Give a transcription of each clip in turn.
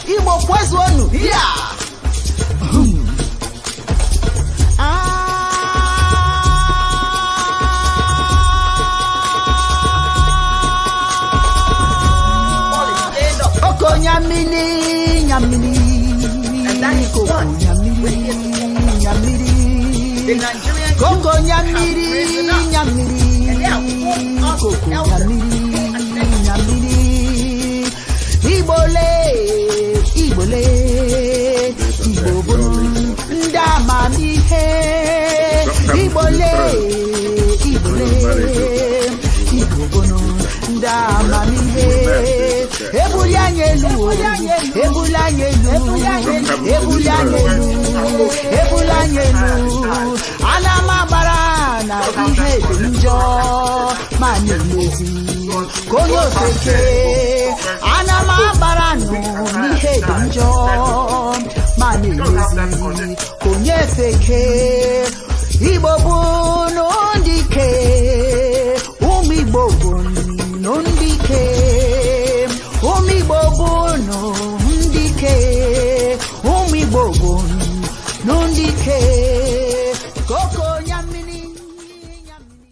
Igbo kwezonu. Yeah. Oko nyamini, nyamini. And that is what the Nigerian Koko nyamiri, nyamiri. Koko nyamiri, nyamiri. Ibole, Ibole. Ibobon, ndamamihe. Ibole, Ibole. Ibobon, ndamamihe. Ebulanyelu, ebulanyelu, ebulanyelu, ebulanyelu. Anamabara na ihe dị njọ ma na-emezi konye ofeke. Anamabara nụ n'ihe dị njọ ma na-emezi konye ofeke. Igbo bụ n'ụdị ike, ụmụ Igbo bụ n'ụdị ike, ụmụ Igbo bụ n'ụdị ike, ụmụ Igbo bụ n'ụdị ike. Koko nyamini, nyamini.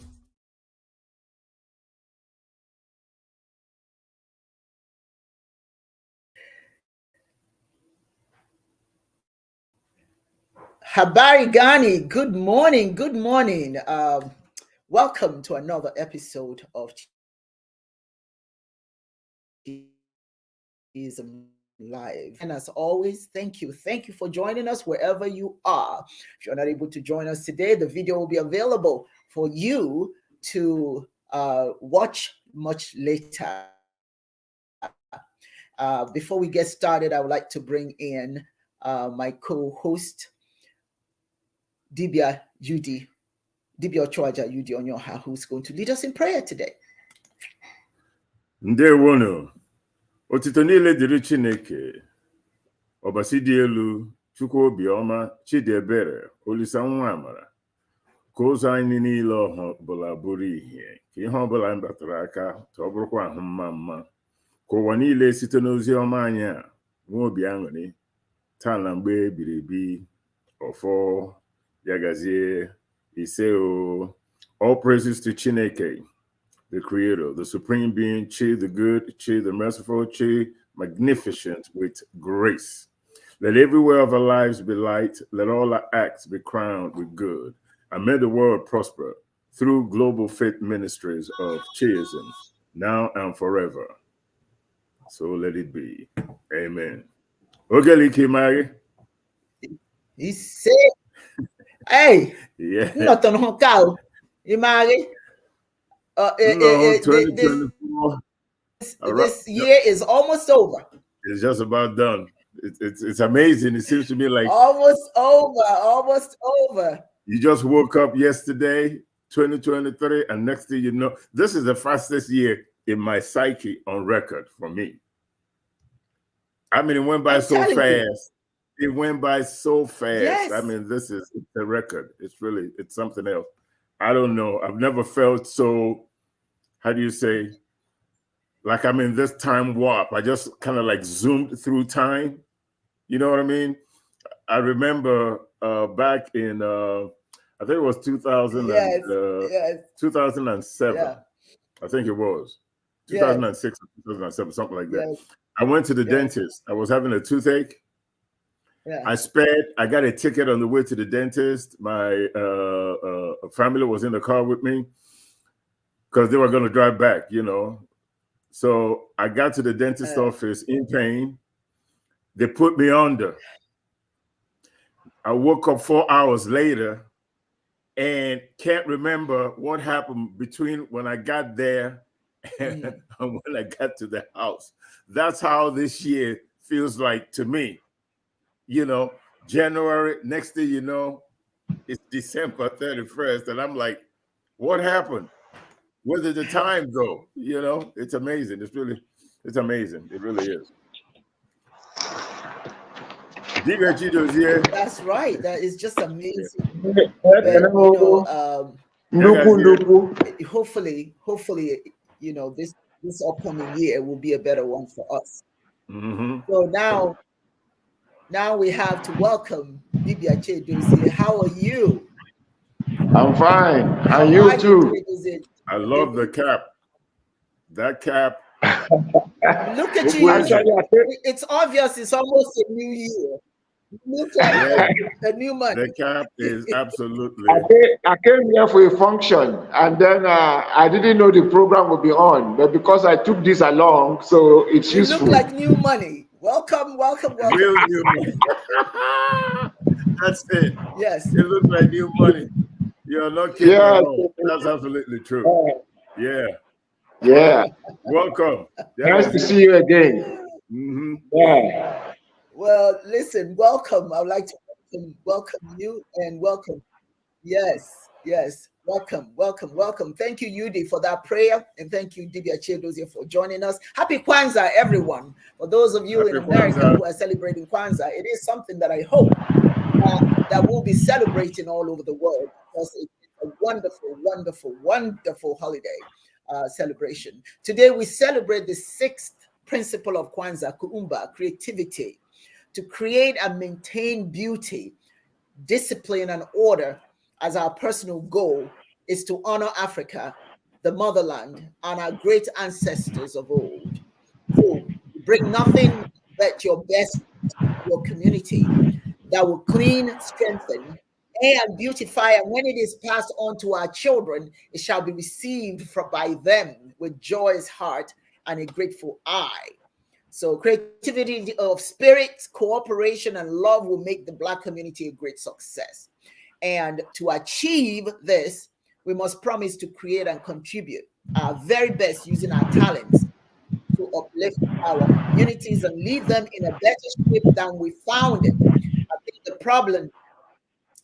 Habari Gani, good morning, good morning. Welcome to another episode of Chiism Live. And as always, thank you for joining us wherever you are. If you're not able to join us today, the video will be available for you to watch much later. Before we get started, I would like to bring in my co-host, Dibia Ochoaja Yudi Onyoha, who's going to lead us in prayer today. Ndewono. Otito niile dịrị Chineke, ọbasi dị elu, Chukwu obiọma, Chidiebere, Olisa nwa amara, ka ụzọ anyị niile ọbụla bụrụ ihe, ka ihe ọbụla anyị batara aka, ka ọ bụrụkwa ahụ mma mma, ka ụwa niile site n'ozi ọma anyị a, nwa obi aṅụrị, taa na mgbe ebiri ebi, ọfọ, ya gazie, ise o. All praises to Chineke, the Creator, the Supreme Being, Chi the good, Chi the merciful, Chi magnificent with grace. Let everywhere of our lives be light. Let all our acts be crowned with good. And may the world prosper through global faith ministries of Chiism, now and forever. So let it be. Amen. Ogeliki Mari. He said, hey, yeah. Not on Hokao. Imari. 2024. This year is almost over. It's just about done. It's amazing. It seems to me like almost over. You just woke up yesterday, 2023, and next thing you know, this is the fastest year in my psyche on record for me. I mean, it went by so fast. It went by so fast. Yes. I mean, this is a record. It's something else. I don't know. I've never felt so, how do you say, like I'm in this time warp. I just kind of like zoomed through time. You know what I mean? I remember back in, I think it was 2000 2007. Yeah. I think it was 2006 or 2007, something like that. Yes. I went to the dentist. I was having a toothache. Yeah. I got a ticket on the way to the dentist. My family was in the car with me because they were going to drive back, you know. So I got to the dentist office in pain. They put me under. I woke up 4 hours later and can't remember what happened between when I got there and when I got to the house. That's how this year feels like to me. You know, January, next thing you know, it's December 31st. And I'm like, what happened? Where did the time go? You know, it's amazing. It's amazing. It really is. That's right. That is just amazing. Hopefully, you know, this this upcoming year will be a better one for us. Mm-hmm. So now we have to welcome Dibia Chidozie. How are you? I'm fine. How And you are too? Chidozie? I love the cap. That cap. Look at you. Actually, It's obvious it's almost a new year. Look like a new month. The cap is absolutely. I came here for a function, and then I didn't know the program would be on, but because I took this along, so it's You useful. look like new money. Welcome. Real new money. That's it. Yes. It looks like new money. You're not kidding at all. That's absolutely true. Yeah. Yeah. Welcome. Nice to see you again. Mm-hmm. Yeah. Well, listen, welcome. I would like to welcome you and welcome. Yes. Welcome. Thank you, Yudi, for that prayer. And thank you, Dibia Chidozie, for joining us. Happy Kwanzaa, everyone. For those of you Happy in America Kwanzaa. who are celebrating Kwanzaa, it is something that I hope that we'll be celebrating all over the world, because it's a wonderful holiday celebration. Today, we celebrate the sixth principle of Kwanzaa, Kuumba, creativity, to create and maintain beauty, discipline, and order as our personal goal is to honor Africa, the motherland, and our great ancestors of old. So bring nothing but your best to your community that will clean, strengthen, and beautify. And when it is passed on to our children, it shall be received by them with joyous heart and a grateful eye. So creativity of spirit, cooperation, and love will make the Black community a great success. And to achieve this, we must promise to create and contribute our very best using our talents to uplift our communities and leave them in a better shape than we found it. I think the problem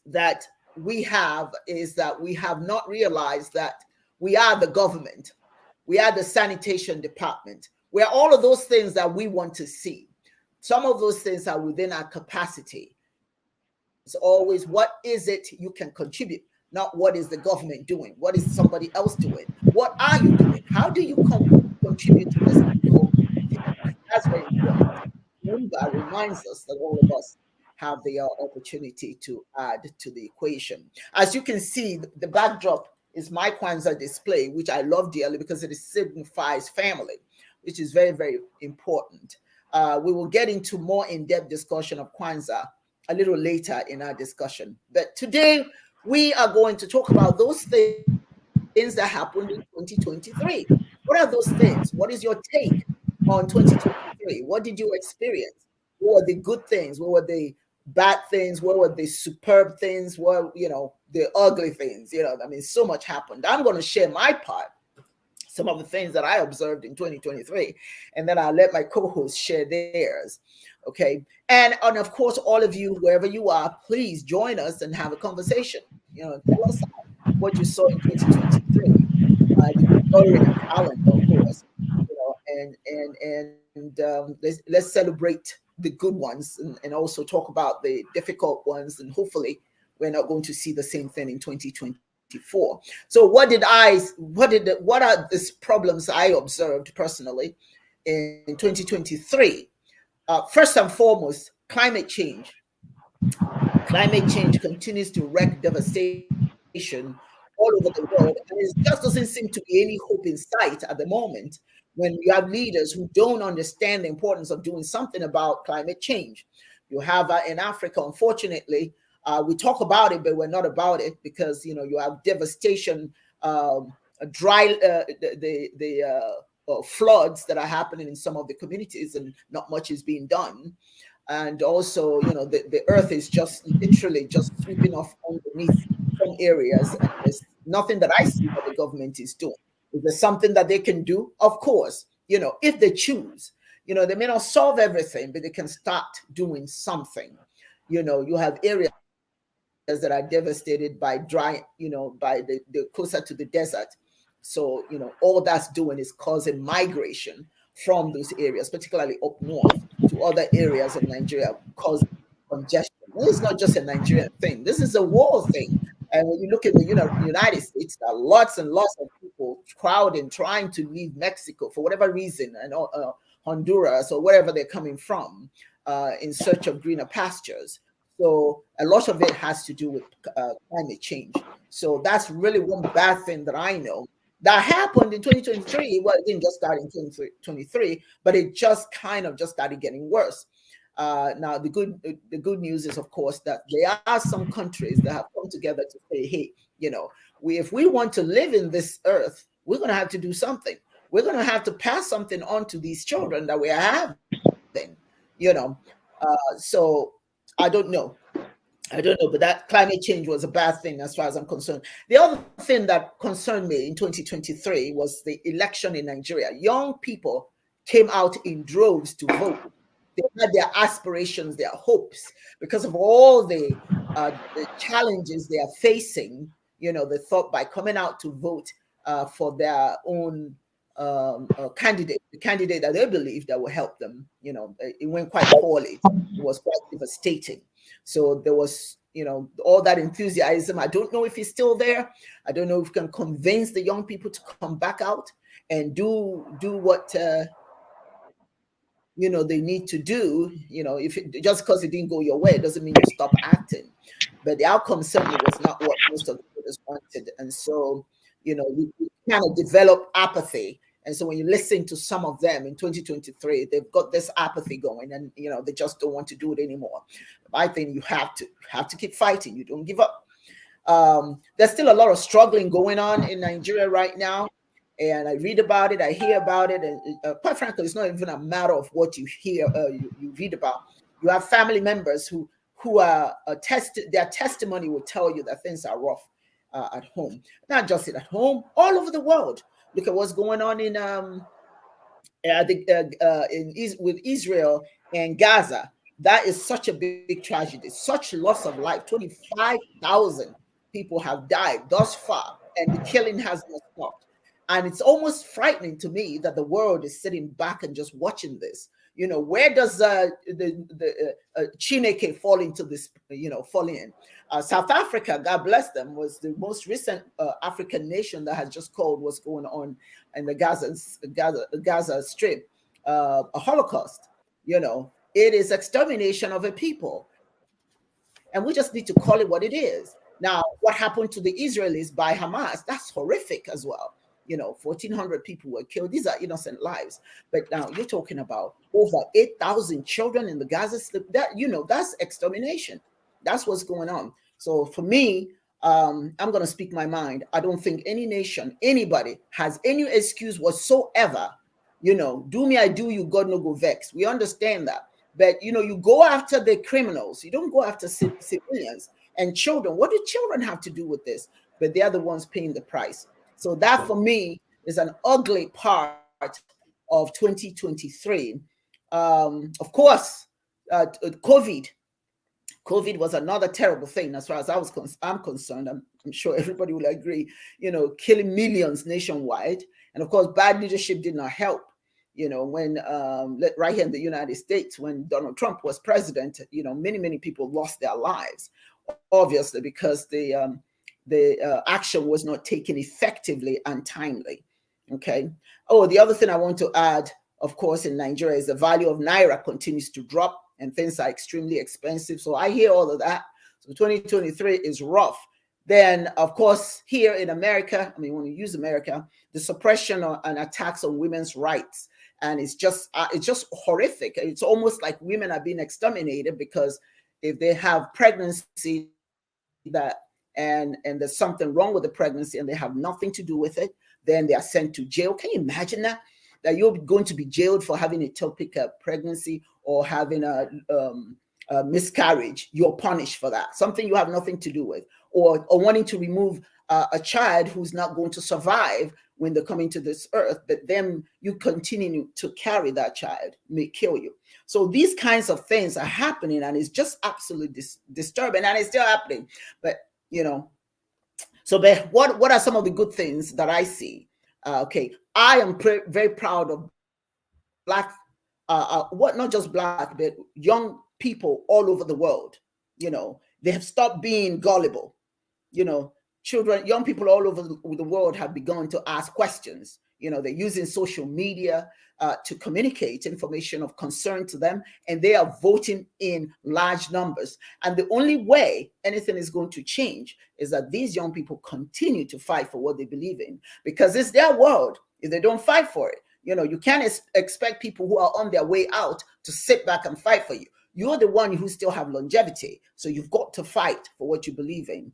that we have is that we have not realized that we are the government, we are the sanitation department, we are all of those things that we want to see. Some of those things are within our capacity. It's always what is it you can contribute, not what is the government doing, what is somebody else doing, what are you doing, how do you contribute to this? That's very important. Mumba reminds us that all of us have the opportunity to add to the equation. As you can see, the backdrop is my Kwanzaa display, which I love dearly because it signifies family, which is very, very important. We will get into more in-depth discussion of Kwanzaa a little later in our discussion. But today, we are going to talk about those things that happened in 2023. What are those things? What is your take on 2023? What did you experience? What were the good things? What were the bad things? What were the superb things? What, the ugly things? I mean, so much happened. I'm going to share my part, some of the things that I observed in 2023, and then I'll let my co-hosts share theirs. Okay. And of course, all of you, wherever you are, please join us and have a conversation. Tell us what you saw in 2023. The Gregorian calendar, of course. Let's celebrate the good ones and also talk about the difficult ones. And hopefully, we're not going to see the same thing in 2024. So, what are these problems I observed personally in 2023? First and foremost, climate change. Climate change continues to wreak devastation all over the world, and it just doesn't seem to be any hope in sight at the moment when you have leaders who don't understand the importance of doing something about climate change. You have in Africa, unfortunately, we talk about it, but we're not about it because you have devastation, floods that are happening in some of the communities, and not much is being done. And also, the earth is just literally just sweeping off underneath some areas. And there's nothing that I see that the government is doing. Is there something that they can do? Of course, if they choose. They may not solve everything, but they can start doing something. You have areas that are devastated by dry, by the closer to the desert. So, all that's doing is causing migration from those areas, particularly up north to other areas of Nigeria, causing congestion. Well, it's not just a Nigerian thing. This is a world thing. And when you look at the United States, there are lots and lots of people people crowding, trying to leave Mexico for whatever reason, and Honduras or wherever they're coming from, in search of greener pastures. So a lot of it has to do with climate change. So that's really one bad thing that I know that happened in 2023. Well, it didn't just start in 2023, but it just kind of just started getting worse. Now, the good news is, of course, that there are some countries that have come together to say, hey, if we want to live in this earth, we're going to have to do something. We're going to have to pass something on to these children that we are having, so I don't know, but that climate change was a bad thing as far as I'm concerned. The other thing that concerned me in 2023 was the election in Nigeria. Young people came out in droves to vote. They had their aspirations, their hopes, because of all the challenges they are facing. They thought by coming out to vote for their own candidate, the candidate that they believed that would help them, it went quite poorly. It was quite devastating. So there was, all that enthusiasm. I don't know if it's still there. I don't know if we can convince the young people to come back out and do what they need to do. Just because it didn't go your way doesn't mean you stop acting. But the outcome certainly was not what most of the voters wanted. And so, we kind of develop apathy. And so when you listen to some of them in 2023, they've got this apathy going, and they just don't want to do it anymore. I think you have to keep fighting. You don't give up. There's still a lot of struggling going on in Nigeria right now. And I read about it, I hear about it, and quite frankly, it's not even a matter of what you hear, you read about. You have family members who are their testimony will tell you that things are rough at home. Not just at home, all over the world. Look at what's going on with Israel and Gaza. That is such a big tragedy, such loss of life. 25,000 people have died thus far, and the killing has not stopped. And it's almost frightening to me that the world is sitting back and just watching this. Where does the Chineke fall into this, fall in? South Africa, God bless them, was the most recent African nation that has just called what's going on in the Gaza Strip a Holocaust. It is extermination of a people. And we just need to call it what it is. Now, what happened to the Israelis by Hamas, that's horrific as well. 1,400 people were killed. These are innocent lives. But now you're talking about over 8,000 children in the Gaza Strip. That's extermination. That's what's going on. So for me, I'm going to speak my mind. I don't think any nation, anybody has any excuse whatsoever. Do me, I do you, God no go vex. We understand that. But, you go after the criminals. You don't go after civilians and children. What do children have to do with this? But they're the ones paying the price. So that for me is an ugly part of 2023. Of course, COVID was another terrible thing as far as I'm concerned. I'm sure everybody will agree, killing millions nationwide. And of course, bad leadership did not help. When right here in the United States, when Donald Trump was president, many people lost their lives, obviously, because the action was not taken effectively and timely. Okay. Oh, the other thing I want to add, of course, in Nigeria is the value of Naira continues to drop and things are extremely expensive. So I hear all of that. So 2023 is rough. Then, of course, here in America, when you use America, the suppression and attacks on women's rights. And it's just horrific. It's almost like women are being exterminated because if they have pregnancy and there's something wrong with the pregnancy and they have nothing to do with it, then they are sent to jail. Can you imagine that you're going to be jailed for having a ectopic pregnancy or having a miscarriage? You're punished for that, something you have nothing to do with, or wanting to remove a child who's not going to survive when they're coming to this earth, but then you continue to carry that child, may kill you. So these kinds of things are happening, and it's just absolutely disturbing, and it's still happening. But but what are some of the good things that I see? Okay, I am very proud of Black, not just Black, but young people all over the world. They have stopped being gullible. young people all over the world have begun to ask questions. They're using social media to communicate information of concern to them, and they are voting in large numbers. And the only way anything is going to change is that these young people continue to fight for what they believe in, because it's their world. If they don't fight for it, you can't expect people who are on their way out to sit back and fight for you. You're the one who still have longevity, so you've got to fight for what you believe in.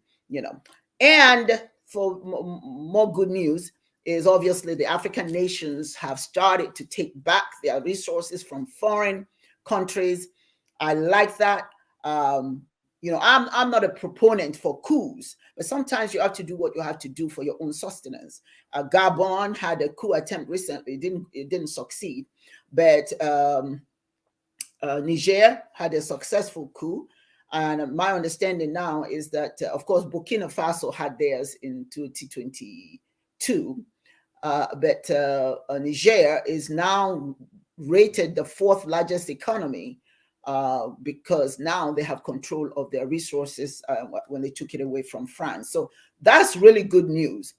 And for more good news is obviously the African nations have started to take back their resources from foreign countries. I like that. I'm not a proponent for coups, but sometimes you have to do what you have to do for your own sustenance. Gabon had a coup attempt recently. It didn't succeed, but Niger had a successful coup. And my understanding now is that, of course, Burkina Faso had theirs in 2022, but Niger is now rated the 4th largest economy because now they have control of their resources when they took it away from France. So that's really good news.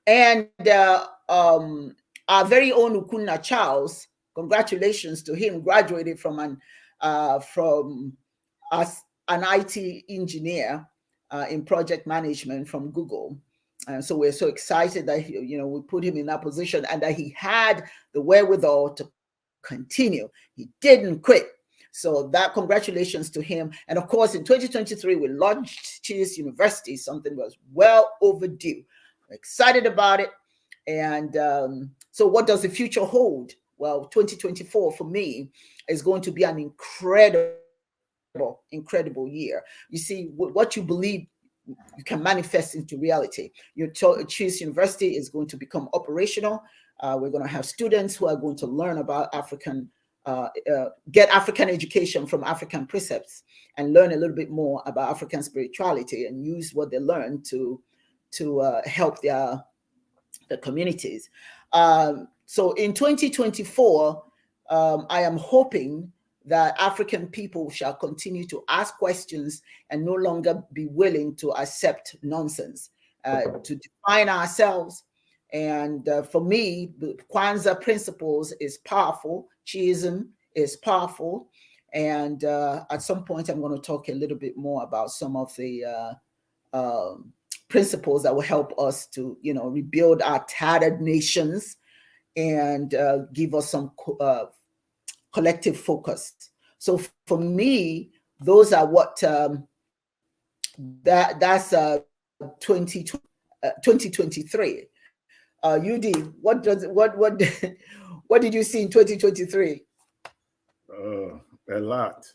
And our very own Ukuna Charles, congratulations to him, graduated from an IT engineer in project management from Google. And so we're so excited that we put him in that position, and that he had the wherewithal to continue. He didn't quit. So that, congratulations to him. And of course, in 2023, we launched Chiism University, something that was well overdue. I'm excited about it. And so what does the future hold? Well, 2024 for me is going to be an incredible year. You see, what you believe, you can manifest into reality. Your Chiism University is going to become operational. We're going to have students who are going to learn about get African education from African precepts, and learn a little bit more about African spirituality, and use what they learn to help the communities. So in 2024, I am hoping that African people shall continue to ask questions and no longer be willing to accept nonsense, to define ourselves. And for me, the Kwanzaa principles is powerful. Chiism is powerful. And at some point, I'm going to talk a little bit more about some of the principles that will help us to, rebuild our tattered nations and give us some collective focus. So for me, those are what that's 2023. UD, what did you see in 2023? A lot.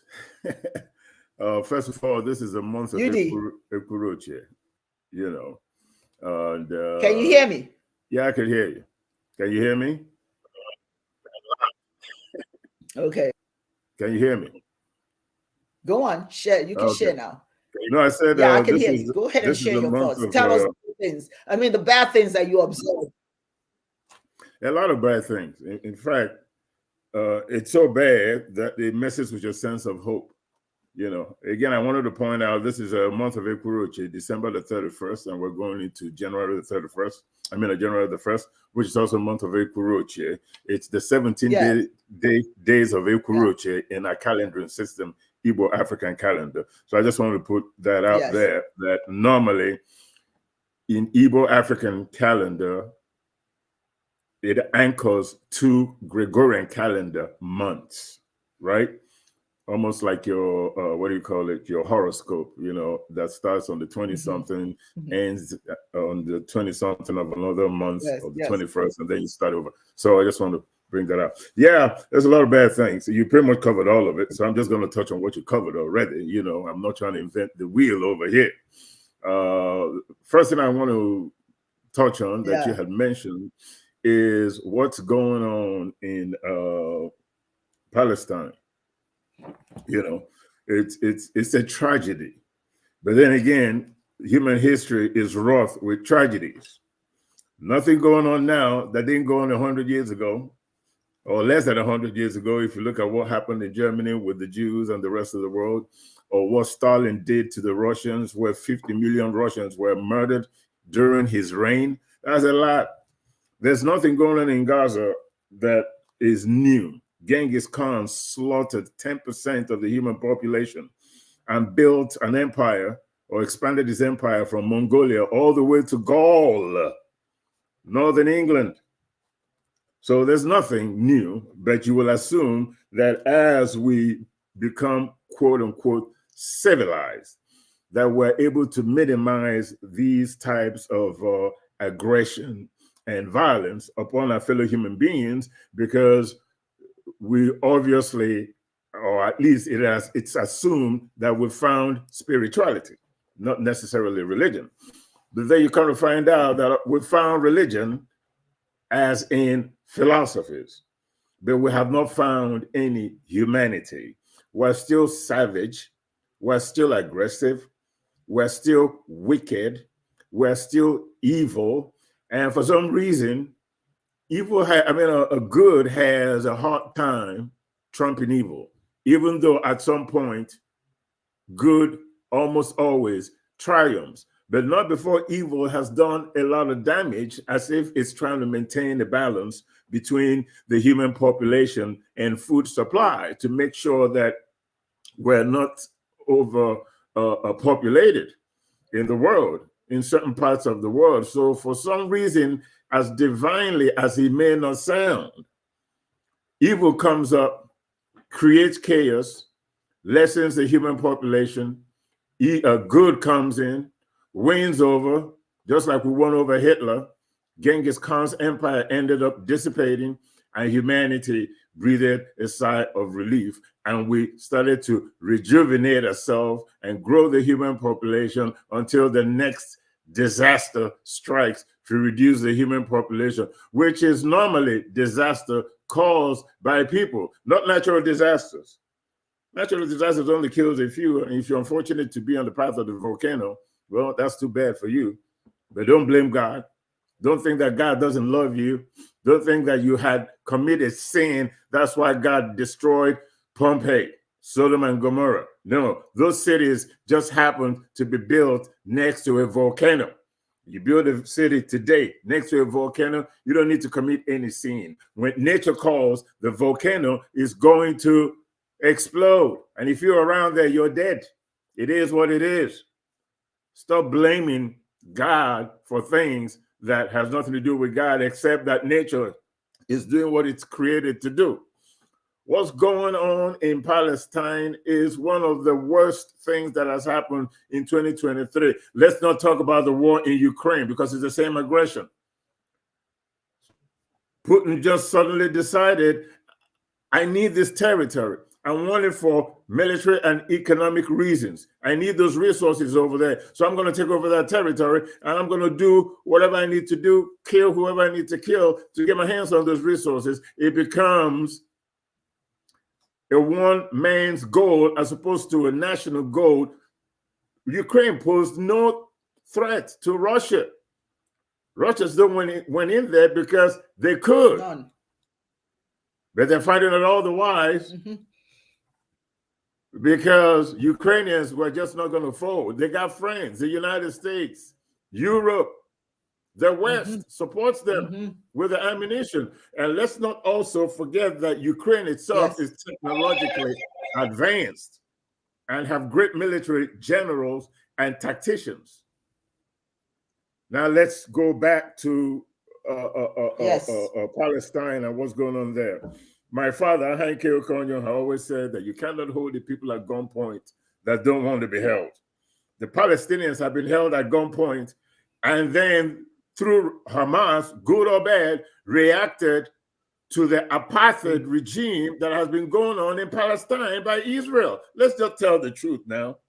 First of all, this is a month of Ekuroche, and can you hear me? Yeah, I can hear you. Can you hear me? Okay. Can you hear me? Go on, share. You can share now. No, I said, yeah, I can hear you. Go ahead and share your thoughts. Tell us the things. I mean, the bad things that you observe. A lot of bad things. In fact, it's so bad that it messes with your sense of hope. Again, I wanted to point out this is a month of Ekuroche, December the 31st, and we're going into January the 31st. January the 1st, which is also a month of Ekuroche. It's the 17 days of Ekuroche in our calendaring system, Igbo African calendar. So I just wanted to put that out there, that normally in Igbo African calendar, it anchors 2 Gregorian calendar months, right? Almost like your, your horoscope, that starts on the 20-something, ends on the 20-something of another month, of the 21st, and then you start over. So I just want to bring that up. Yeah, there's a lot of bad things. You pretty much covered all of it, so I'm just going to touch on what you covered already. I'm not trying to invent the wheel over here. First thing I want to touch on that you had mentioned is what's going on in Palestine. It's a tragedy, but then again, human history is wrought with tragedies. Nothing going on now that didn't go on 100 years ago, or less than 100 years ago. If you look at what happened in Germany with the Jews and the rest of the world, or what Stalin did to the Russians, where 50 million Russians were murdered during his reign. That's a lot. There's nothing going on in Gaza that is new. Genghis Khan slaughtered 10% of the human population and built an empire, or expanded his empire from Mongolia all the way to Gaul, northern England. So there's nothing new, but you will assume that as we become, quote unquote, civilized, that we're able to minimize these types of aggression and violence upon our fellow human beings, because we obviously, or at least it's assumed that we found spirituality, not necessarily religion. But then you come to find out that we found religion as in philosophies, but we have not found any humanity. We're still savage, we're still aggressive, we're still wicked, we're still evil, and for some reason, a good has a hard time trumping evil, even though at some point, good almost always triumphs, but not before evil has done a lot of damage, as if it's trying to maintain the balance between the human population and food supply to make sure that we're not over populated in the world, in certain parts of the world. So for some reason, as divinely as he may not sound, evil comes up, creates chaos, lessens the human population. Good comes in, wins over, just like we won over Hitler. Genghis Khan's empire ended up dissipating, and humanity breathed a sigh of relief. And we started to rejuvenate ourselves and grow the human population until the next disaster strikes to reduce the human population, which is normally disaster caused by people, not natural disasters. Natural disasters only kills a few, and if you're unfortunate to be on the path of the volcano, well, that's too bad for you. But don't blame God. Don't think that God doesn't love you. Don't think that you had committed sin. That's why God destroyed Pompeii, Sodom and Gomorrah. No, those cities just happened to be built next to a volcano. You build a city today next to a volcano, you don't need to commit any sin. When nature calls, the volcano is going to explode. And if you're around there, you're dead. It is what it is. Stop blaming God for things that has nothing to do with God, except that nature is doing what it's created to do. What's going on in Palestine is one of the worst things that has happened in 2023. Let's not talk about the war in Ukraine, because it's the same aggression. Putin just suddenly decided, I need this territory. I want it for military and economic reasons. I need those resources over there. So I'm going to take over that territory, and I'm going to do whatever I need to do, kill whoever I need to kill to get my hands on those resources. It becomes a one man's goal as opposed to a national goal. Ukraine posed no threat to Russia. Russia still went in there because they could. None. But they're fighting it all the wise. Because Ukrainians were just not going to fold. They got friends, the United States, Europe, the West supports them with the ammunition. And let's not also forget that Ukraine itself is technologically advanced and have great military generals and tacticians. Now let's go back to Palestine and what's going on there. My father, Hank Okonjo, always said that you cannot hold the people at gunpoint that don't want to be held. The Palestinians have been held at gunpoint, and then through Hamas, good or bad, reacted to the apartheid regime that has been going on in Palestine by Israel. Let's just tell the truth now.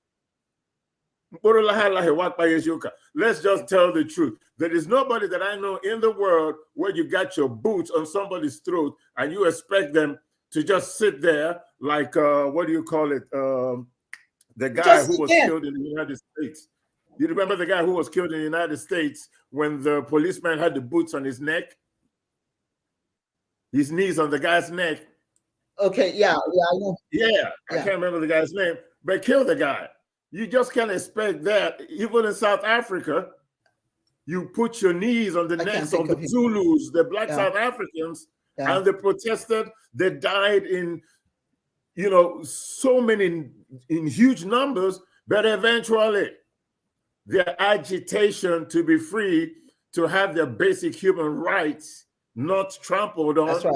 Let's just tell the truth. There is nobody that I know in the world where you got your boots on somebody's throat and you expect them to just sit there like, what do you call it? The guy who was killed in the United States. You remember the guy who was killed in the United States when the policeman had the boots on his neck? His knees on the guy's neck. Okay, yeah, I know. Yeah, I can't remember the guy's name, but killed the guy. You just can't expect that, even in South Africa. you put your knees on the necks of the Zulus, the Black South Africans, and they protested. They died in, you know, so many, in huge numbers, but eventually their agitation to be free, to have their basic human rights not trampled on. That's right.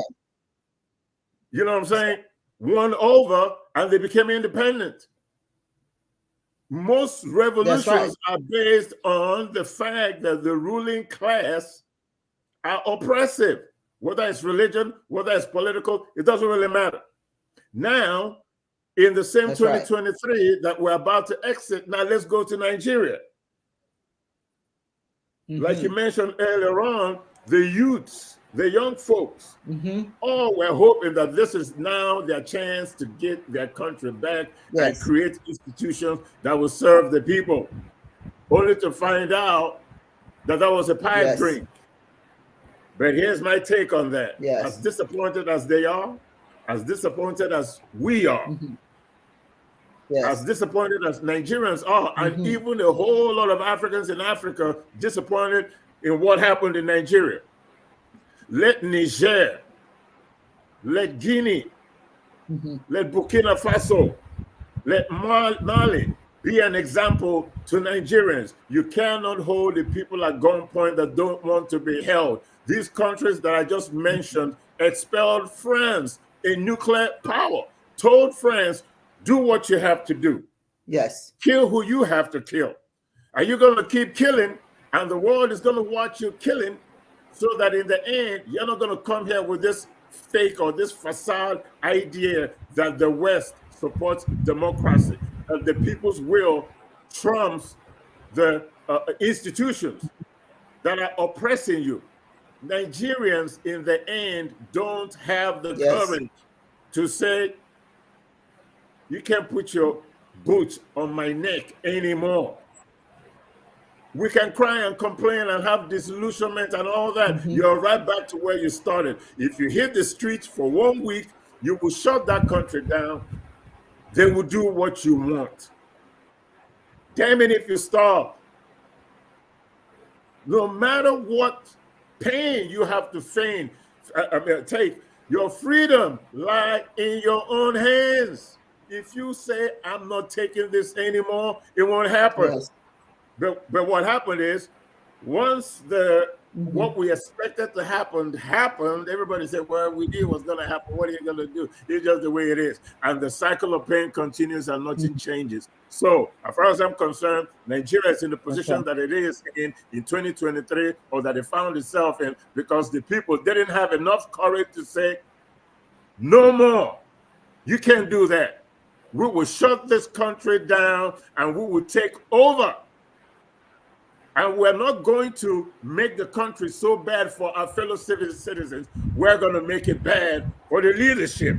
You know what I'm saying? Won over, and they became independent. Most revolutions are based on the fact that the ruling class are oppressive, whether it's religion, whether it's political, it doesn't really matter. Now, in the same 2023 that we're about to exit, now let's go to Nigeria. Like you mentioned earlier on, the youths, the young folks, all were hoping that this is now their chance to get their country back and create institutions that will serve the people, only to find out that that was a pipe dream. But here's my take on that. As disappointed as they are, as disappointed as we are, as disappointed as Nigerians are, and even a whole lot of Africans in Africa disappointed in what happened in Nigeria. Let Niger, let Guinea, let Burkina Faso, let Mali be an example to Nigerians. You cannot hold the people at gunpoint that don't want to be held. These countries that I just mentioned expelled France, a nuclear power, told France, do what you have to do. Kill who you have to kill. Are you going to keep killing, and the world is going to watch you killing, so that in the end, you're not going to come here with this fake or this facade idea that the West supports democracy and the people's will trumps the institutions that are oppressing you. Nigerians, in the end, don't have the courage to say, you can't put your boots on my neck anymore. We can cry and complain and have disillusionment and all that. You're right back to where you started. If you hit the streets for 1 week, you will shut that country down. They will do what you want. Damn it if you starve. No matter what pain you have to take, your freedom lies in your own hands. If you say, I'm not taking this anymore, it won't happen. But what happened is, once the what we expected to happen happened, everybody said, well, we knew what's going to happen. What are you going to do? It's just the way it is. And the cycle of pain continues and nothing changes. So as far as I'm concerned, Nigeria is in the position that it is in 2023, or that it found itself in, because the people didn't have enough courage to say, no more. You can't do that. We will shut this country down and we will take over. And we're not going to make the country so bad for our fellow citizens. We're going to make it bad for the leadership.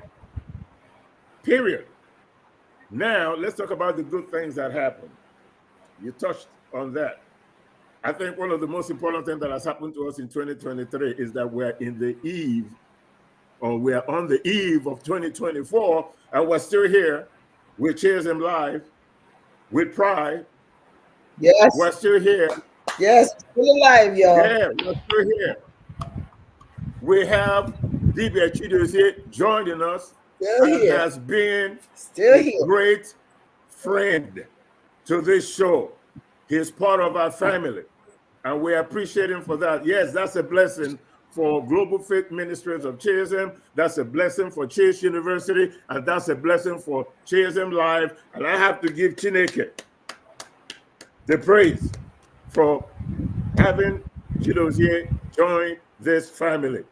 Period. Now, let's talk about the good things that happened. You touched on that. I think one of the most important things that has happened to us in 2023 is that we're in the eve, or we're on the eve of 2024, and we're still here with ChiismLive, with pride. We're still here. Still alive, y'all. Yeah, we're still here. We have Dibia Chidozie joining us, and has been a great friend to this show. He's part of our family, and we appreciate him for that. Yes, that's a blessing for Global Faith Ministries of Chiism. That's a blessing for Chiis University, and that's a blessing for ChiismLive. And I have to give Chineke the praise for having Chidozie join this family.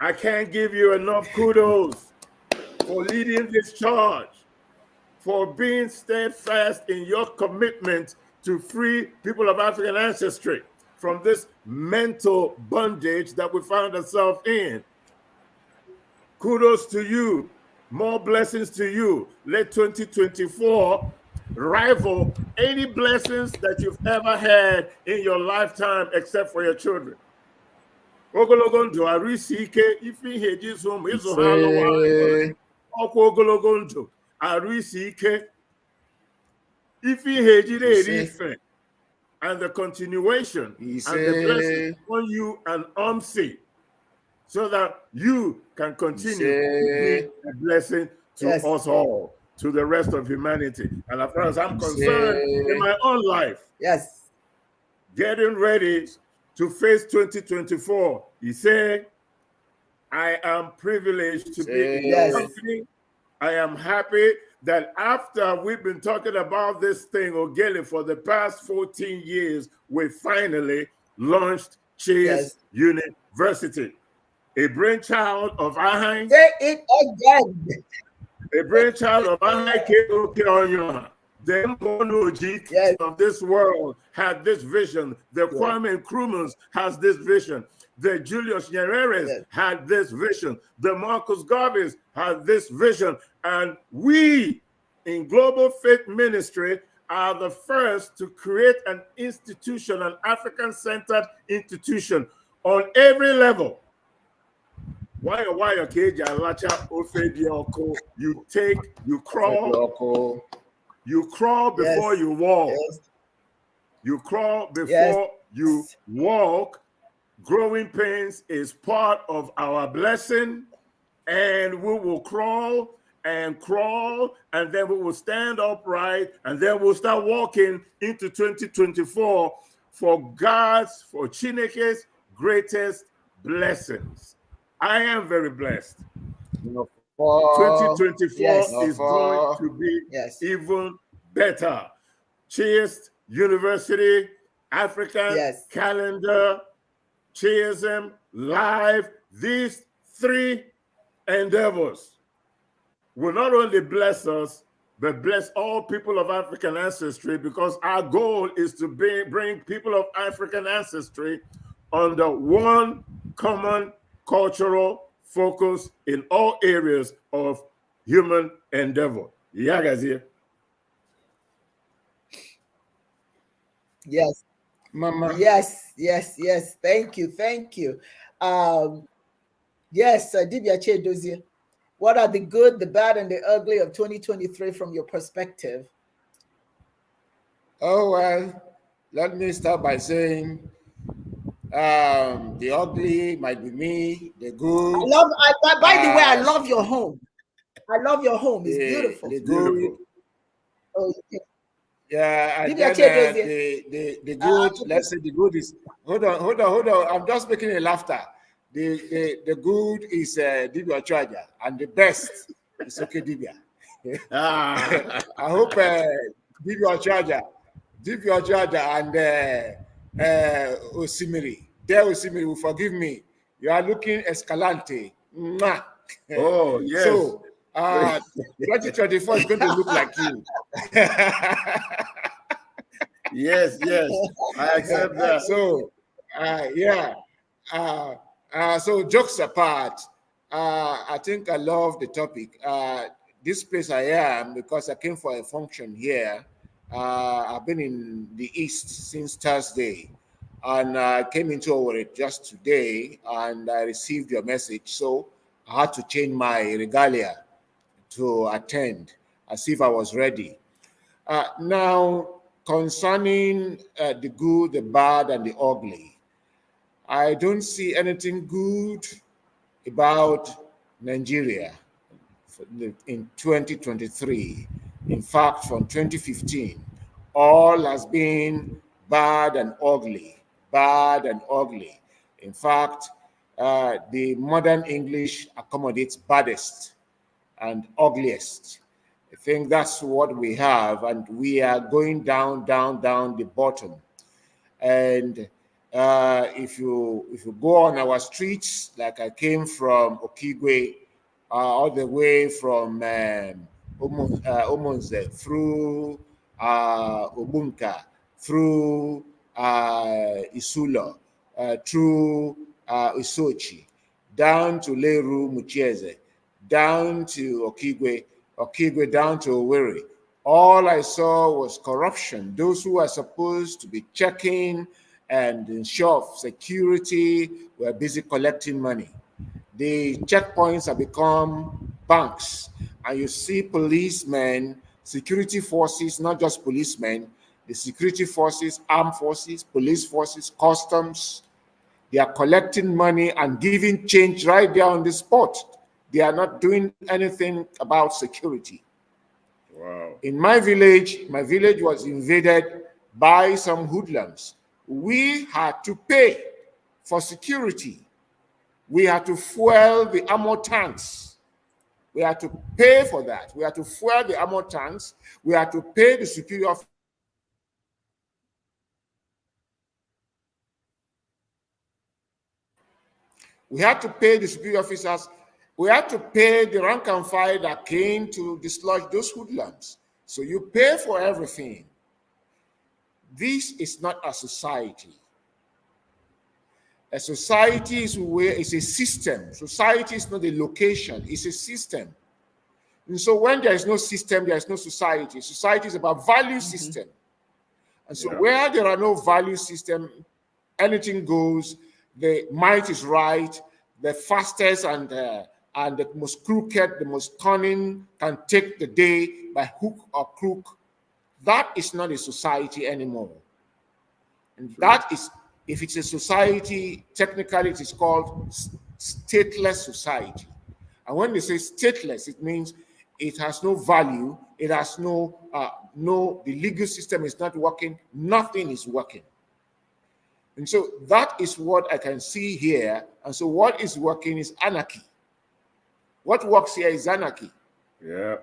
I can't give you enough kudos for leading this charge, for being steadfast in your commitment to free people of African ancestry from this mental bondage that we found ourselves in. Kudos to you. More blessings to you. Let 2024 rival any blessings that you've ever had in your lifetime, except for your children. Ogologondo arisike ifi heji zum izo halo ogologondo arisike. If he had and the continuation and the blessing on you and Omsi, so that you can continue to be a blessing to us all, to the rest of humanity. And as far as I'm concerned, in my own life, getting ready to face 2024, he said, I am privileged to be in your company. I am happy that after we've been talking about this thing, Ogele, for the past 14 years, we finally launched Chiism University, a brainchild of Ahai. Say it again. A brainchild of Ahai Keokeonyo. The Mbonoji of this world had this vision. The Kwame Nkrumahs has this vision. The Julius Nyerere had this vision. The Marcus Garvey's had this vision. And we in Global Faith Ministry are the first to create an institution, an African-centered institution on every level. You take, you crawl. You crawl before you walk. You crawl before you walk. Growing pains is part of our blessing, and we will crawl, and then we will stand upright, and then we'll start walking into 2024 for Chineke's greatest blessings. I am very blessed. 2024 is going to be even better. Chiism University, African Calendar, Chiism Live, these three endeavors will not only bless us, but bless all people of African ancestry, because our goal is to bring people of African ancestry under one common cultural focus in all areas of human endeavor. Yagazi. Yes, Mama. Yes. Thank you. Yes, Dibia Chedozie. What are the good, the bad, and the ugly of 2023 from your perspective? Oh, well, let me start by saying the ugly might be me, the good. By the way, I love your home. I love your home. It's beautiful. The good. Oh, yeah, and then, the good, let's say the good is, hold on. I'm just making a laughter. The good is Dibia Ochoaja, and the best is okay Dibia. I hope Dibia Ochoaja and Osimiri will forgive me. You are looking escalante. Mwah. Oh, yes. So 2024 is going to look like you. Yes, I accept that. So so jokes apart, I think I love the topic. This place I am because I came for a function here. I've been in the East since Thursday, and I came into Owerri just today, and I received your message. So I had to change my regalia to attend as if I was ready. Now, concerning the good, the bad, and the ugly, I don't see anything good about Nigeria in 2023. In fact, from 2015, all has been bad and ugly. In fact, the modern English accommodates baddest and ugliest. I think that's what we have, and we are going down the bottom. And if you go on our streets, like I came from Okigwe, all the way from Omonze through Obunka, through Isulo, through Isochi, down to Leru Mucheze, down to Okigwe down to Owerri. All I saw was corruption. Those who are supposed to be checking and ensure security were busy collecting money. The checkpoints have become banks, and you see policemen security forces, not just policemen, the security forces, armed forces, police forces, customs. They are collecting money and giving change right there on the spot. They are not doing anything about security. Wow. In my village was invaded by some hoodlums. We had to pay for security. We had to fuel the armor tanks. We had to pay for that. We had to fuel the armor tanks. We had to pay the superior. We had to pay the superior officers. We had to pay the rank and file that came to dislodge those hoodlums. So you pay for everything. This is not a society. A society is where it's a system. Society is not a location, it's a system. And so when there is no system, there is no society. Society is about value system. And so where there are no value system, anything goes. The might is right. The fastest and the most crooked, the most cunning can take the day by hook or crook. That is not a society anymore. And that is, if it's a society, technically it is called stateless society. And when they say stateless, it means it has no value. It has the legal system is not working. Nothing is working. And so that is what I can see here. And so what is working is anarchy. What works here is anarchy. Yeah.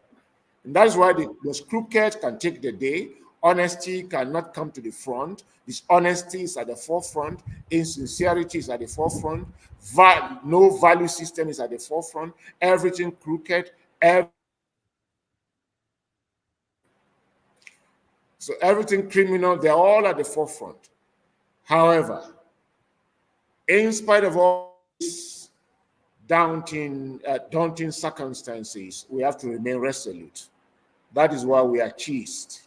And that's why the most crooked can take the day. Honesty cannot come to the front. Dishonesty is at the forefront. Insincerity is at the forefront. No value system is at the forefront. Everything crooked. So everything criminal, they're all at the forefront. However, in spite of all these daunting circumstances, we have to remain resolute. That is why we are cheesed.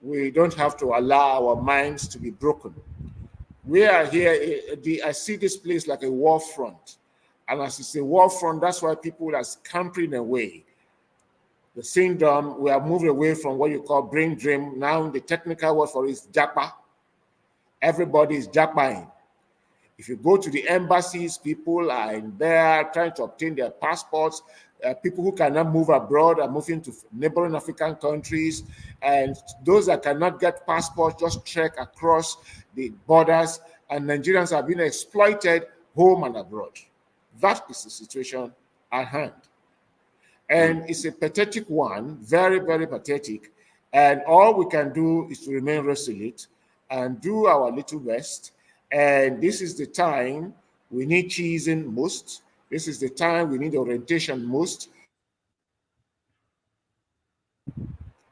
We don't have to allow our minds to be broken. We are here, I see this place like a war front. And as it's a war front, that's why people are scampering away. The syndrome, we are moved away from what you call brain drain. Now the technical word for it is japa. Everybody is japaing. If you go to the embassies, people are in there trying to obtain their passports. People who cannot move abroad are moving to neighboring African countries. And those that cannot get passports just trek across the borders. And Nigerians are being exploited home and abroad. That is the situation at hand. And it's a pathetic one, very, very pathetic. And all we can do is to remain resolute and do our little best. And this is the time we need Chiism most. This is the time we need orientation most.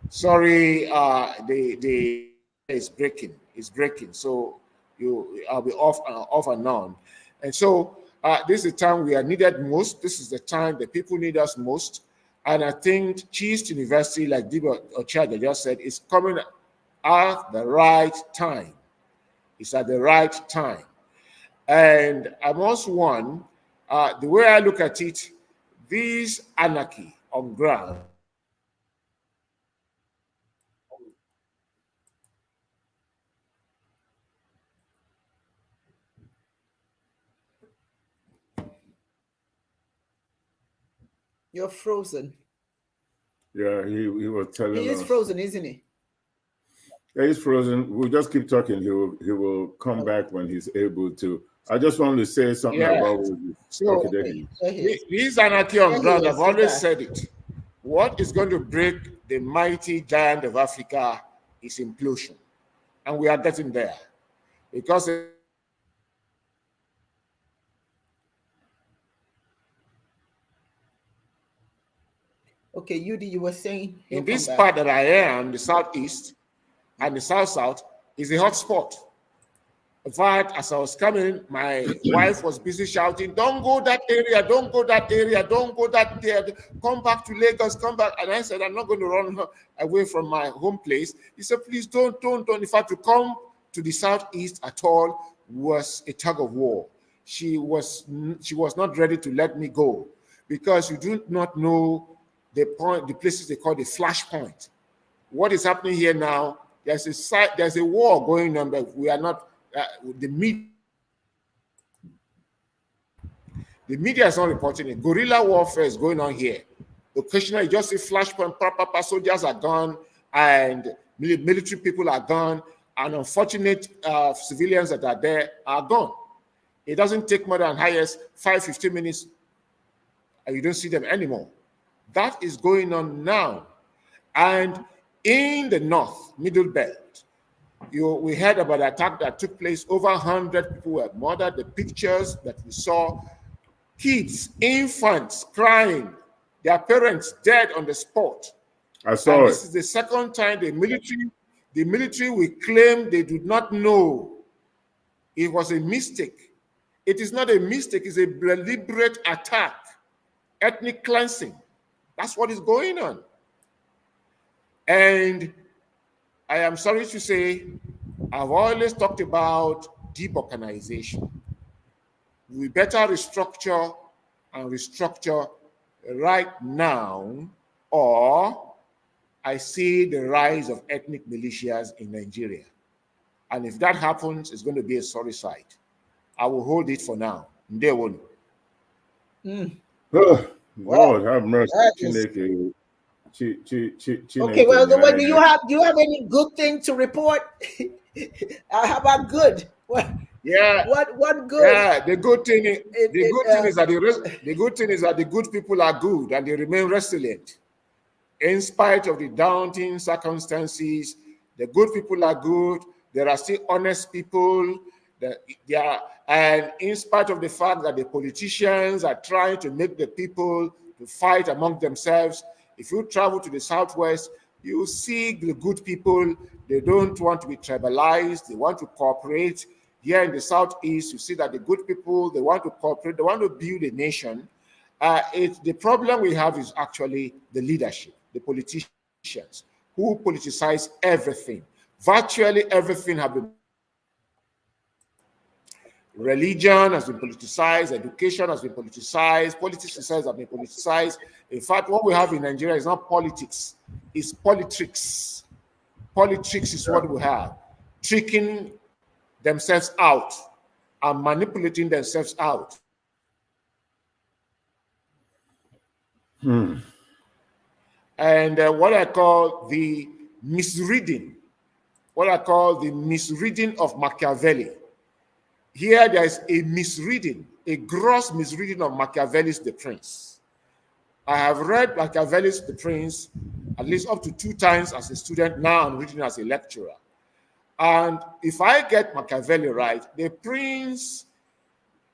Sorry, the is breaking. It's breaking. So I'll be off and on. And so this is the time we are needed most. This is the time the people need us most. And I think Chiism University, like Dibo Ochaga just said, is coming at the right time. It's at the right time. And I'm also one, the way I look at it, this anarchy on ground. You're frozen. Yeah, he was telling us. He is frozen, isn't he? Yeah, he's frozen. We'll just keep talking. He will come back when he's able to. I just wanted to say something about so, this anarchy on ground, I've always said it. What is going to break the mighty giant of Africa is implosion. And we are getting there. Because okay, you were saying in this part that I am, the southeast and the south is a hot spot. In fact, as I was coming, my wife was busy shouting, "Don't go that area, don't go that area, don't go that there, come back to Lagos, come back." And I said, "I'm not going to run away from my home place." He said, "Please don't. In fact, to come to the southeast at all was a tug of war. She was not ready to let me go because you do not know the places they call the flash point. what is happening here now, there's a war going on, but we are not, the media is not reporting it. Guerrilla warfare is going on here. Occasionally, you just see flashpoint, soldiers are gone, and military people are gone, and unfortunate civilians that are there are gone. It doesn't take more than highest 5-15 minutes, and you don't see them anymore. That is going on now. And in the north, middle belt, we heard about the attack that took place. Over 100 people were murdered. The pictures that we saw, kids, infants crying, their parents dead on the spot. I saw it. This is the second time the military will claim they did not know. It was a mistake. It is not a mistake, it's a deliberate attack, ethnic cleansing. That's what is going on. And I am sorry to say, I've always talked about de-balkanization. We better restructure right now, or I see the rise of ethnic militias in Nigeria. And if that happens, it's going to be a sorry sight. I will hold it for now. They won't. Oh, Lord have mercy. Chineke. Okay, well, do you have any good thing to report? How about good? What good? Yeah, the good thing is that the good people are good and they remain resilient. In spite of the daunting circumstances, the good people are good. There are still honest people. And in spite of the fact that the politicians are trying to make the people to fight among themselves, if you travel to the southwest, you see the good people. They don't want to be tribalized. They want to cooperate. Here in the southeast, you see that the good people, they want to cooperate. They want to build a nation. The problem we have is actually the leadership, the politicians who politicize everything. Virtually everything has been. Religion has been politicized, education has been politicized, politics have been politicized. In fact, what we have in Nigeria is not politics, it's politics. Politics is what we have, tricking themselves out and manipulating themselves out. Hmm. And what I call the misreading of Machiavelli. Here there is a misreading, a gross misreading of Machiavelli's The Prince. I have read Machiavelli's The Prince at least up to 2 times as a student. Now I'm reading as a lecturer. And if I get Machiavelli right, The Prince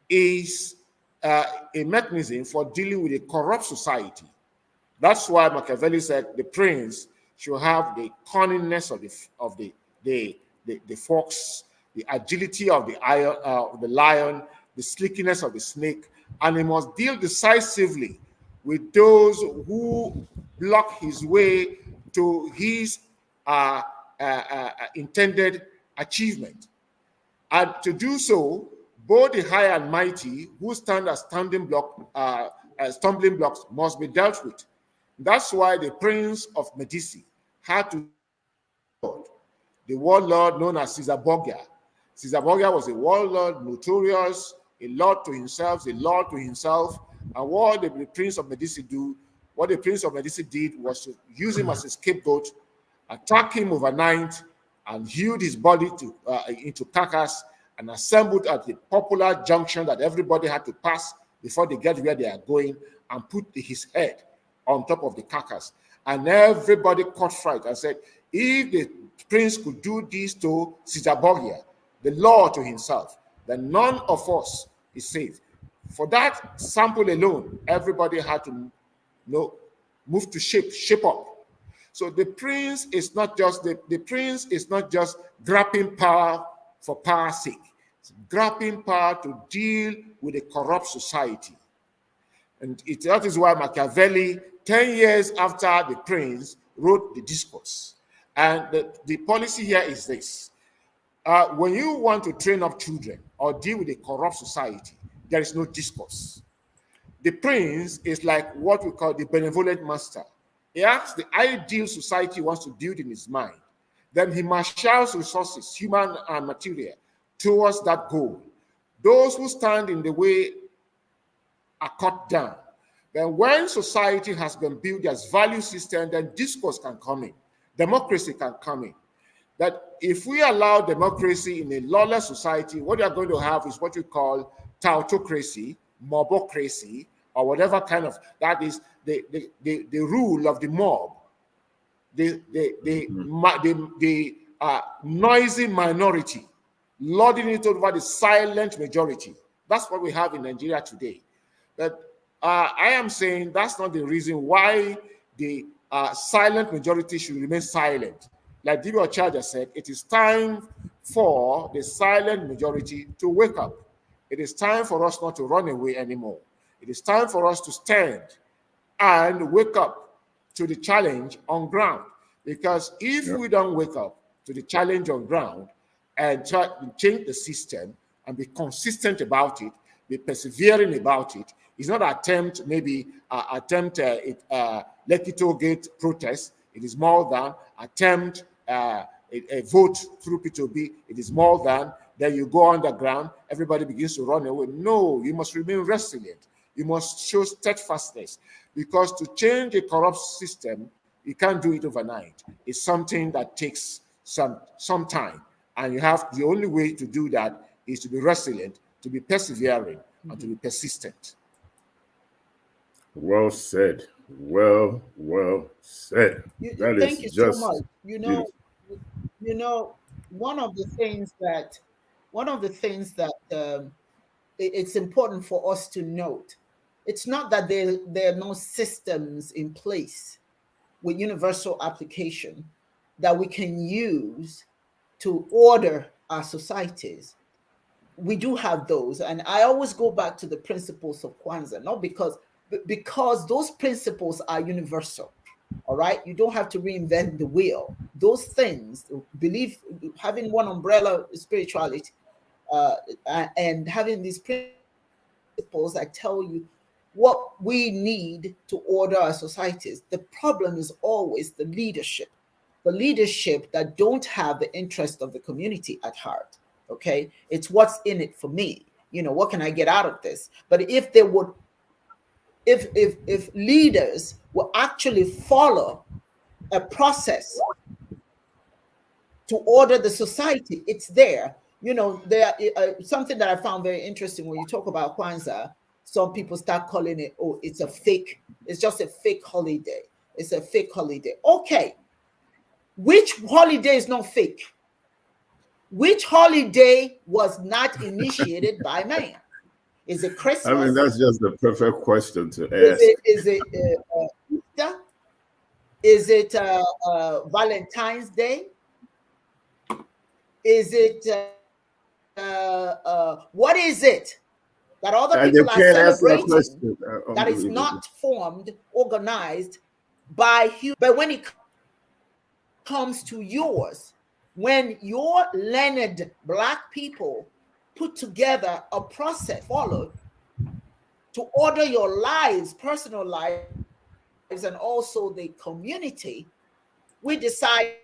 is a mechanism for dealing with a corrupt society. That's why Machiavelli said the prince should have the cunningness of the fox, the agility of the lion, the slickiness of the snake, and he must deal decisively with those who block his way to his intended achievement. And to do so, both the high and mighty who stand as stumbling blocks must be dealt with. That's why the Prince of Medici had to the warlord known as Caesar Borgia. Caesar Borgia was a warlord, notorious, a lord to himself. And what the Prince of Medici did was to use him as a scapegoat, attack him overnight, and hewed his body into carcass and assembled at the popular junction that everybody had to pass before they get where they are going, and put his head on top of the carcass. And everybody caught fright and said, if the prince could do this to Caesar Borgia, the law to himself, then none of us is safe. For that sample alone, everybody had to move to shape up. So the prince is not just grabbing power for power's sake. It's grabbing power to deal with a corrupt society. And that is why Machiavelli, 10 years after the prince, wrote the discourse. And the policy here is this. When you want to train up children or deal with a corrupt society, there is no discourse. The prince is like what we call the benevolent master. He has the ideal society he wants to build in his mind. Then he marshals resources, human and material, towards that goal. Those who stand in the way are cut down. Then when society has been built as value system, then discourse can come in. Democracy can come in. That if we allow democracy in a lawless society, what you are going to have is what you call tautocracy, mobocracy, or whatever kind of, that is the rule of the mob, the noisy minority, lording it over the silent majority. That's what we have in Nigeria today. But I am saying that's not the reason why the silent majority should remain silent. Like Dibia Charger said, it is time for the silent majority to wake up. It is time for us not to run away anymore. It is time for us to stand and wake up to the challenge on ground. Because if we don't wake up to the challenge on ground and try to change the system and be consistent about it, be persevering about it, it's not attempt Lekito Gate protest. It is more than attempt a vote through P2B. It is more than then you go underground, everybody begins to run away. No, you must remain resilient. You must show steadfastness, because to change a corrupt system, you can't do it overnight. It's something that takes some time, and you have, the only way to do that is to be resilient, to be persevering, and to be persistent. Well said. Well said. Thank you so much. You know, one of the things that it's important for us to note, it's not that there are no systems in place with universal application that we can use to order our societies. We do have those, and I always go back to the principles of Kwanzaa, not because those principles are universal. All right, you don't have to reinvent the wheel. Those things, believe, having one umbrella spirituality, and having these principles that tell you what we need to order our societies. The problem is always the leadership that don't have the interest of the community at heart. Okay, it's what's in it for me. What can I get out of this? But if they would, if leaders will actually follow a process to order the society, it's there. There something that I found very interesting when you talk about Kwanzaa. Some people start calling it, oh, it's just a fake holiday. It's a fake holiday. Okay, which holiday is not fake? Which holiday was not initiated by man? Is it Christmas? I mean, that's just the perfect question to ask. Is it Easter? Is it Valentine's Day? Is it what is it that other people are celebrating that is not formed, organized by humans? But when it comes to yours, when your learned Black people put together a process followed to order your lives, personal lives, and also the community, we decide,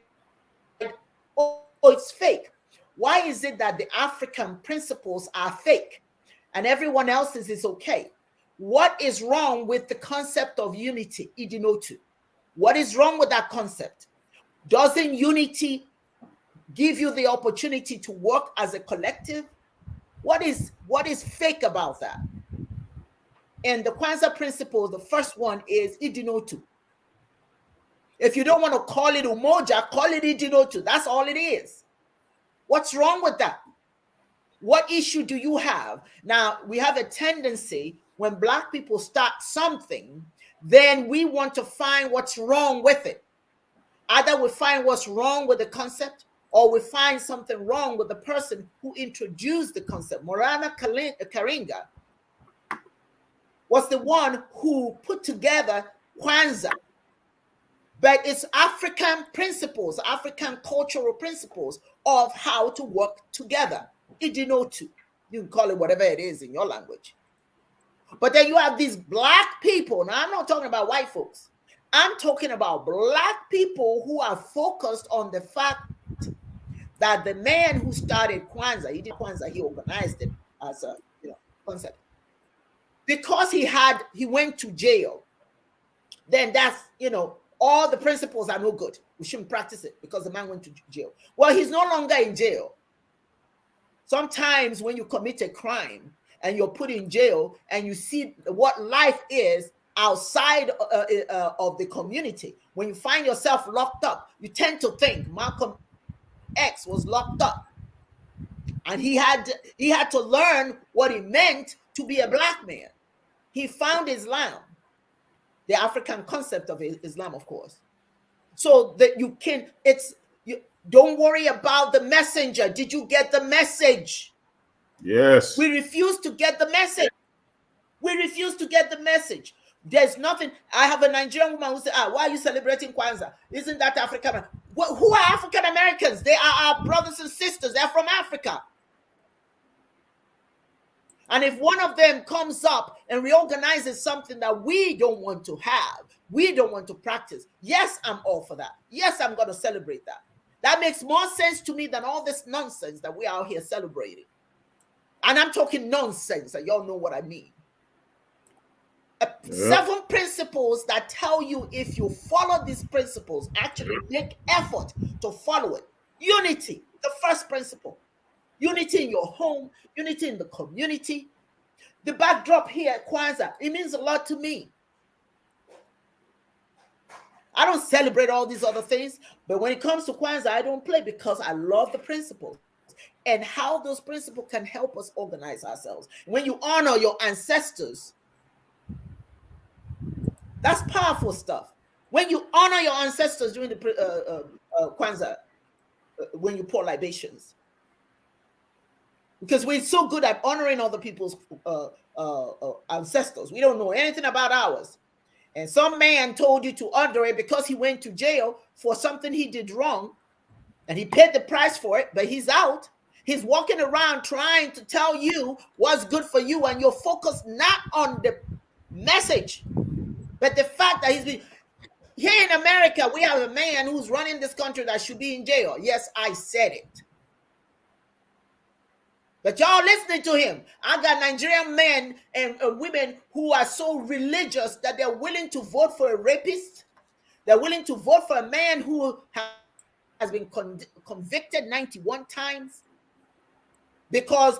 oh, it's fake. Why is it that the African principles are fake and everyone else's is okay? What is wrong with the concept of unity, idinotu? What is wrong with that concept? Doesn't unity give you the opportunity to work as a collective? What is fake about that? And the Kwanzaa principle, the first one is idinotu. If you don't want to call it umoja, call it idinotu. That's all it is. What's wrong with that? What issue do you have? Now, we have a tendency when Black people start something, then we want to find what's wrong with it. Either we find what's wrong with the concept, or we find something wrong with the person who introduced the concept. Morana Karinga was the one who put together Kwanzaa. But it's African principles, African cultural principles of how to work together. Idinotu. You can call it whatever it is in your language. But then you have these Black people. Now, I'm not talking about white folks. I'm talking about black people who are focused on the fact that the man who started Kwanzaa, he did Kwanzaa, he organized it as a concept. Because he went to jail, then that's, all the principles are no good. We shouldn't practice it because the man went to jail. Well, he's no longer in jail. Sometimes when you commit a crime and you're put in jail and you see what life is outside of the community, when you find yourself locked up, you tend to think Malcolm X was locked up and he had to learn what it meant to be a black man. He found Islam, the African concept of Islam, of course, so that don't worry about the messenger. Did you get the message? Yes. We refuse to get the message. We refuse to get the message. There's nothing. I have a Nigerian woman who said, why are you celebrating Kwanzaa? Isn't that African? Who are African Americans? They are our brothers and sisters. They're from Africa. And if one of them comes up and reorganizes something that we don't want to have, we don't want to practice, yes, I'm all for that. Yes, I'm going to celebrate that. That makes more sense to me than all this nonsense that we are out here celebrating. And I'm talking nonsense, and y'all know what I mean. 7 principles that tell you if you follow these principles, actually make effort to follow it. Unity, the first principle. Unity in your home, unity in the community. The backdrop here at Kwanzaa, it means a lot to me. I don't celebrate all these other things, but when it comes to Kwanzaa, I don't play because I love the principles and how those principles can help us organize ourselves. When you honor your ancestors, that's powerful stuff. When you honor your ancestors during the Kwanzaa, when you pour libations, because we're so good at honoring other people's ancestors. We don't know anything about ours. And some man told you to honor it because he went to jail for something he did wrong. And he paid the price for it, but he's out. He's walking around trying to tell you what's good for you. And you're focused not on the message, but the fact that he's been... Here in America, we have a man who's running this country that should be in jail. Yes, I said it. But y'all listening to him. I got Nigerian men and women who are so religious that they're willing to vote for a rapist. They're willing to vote for a man who has been convicted 91 times because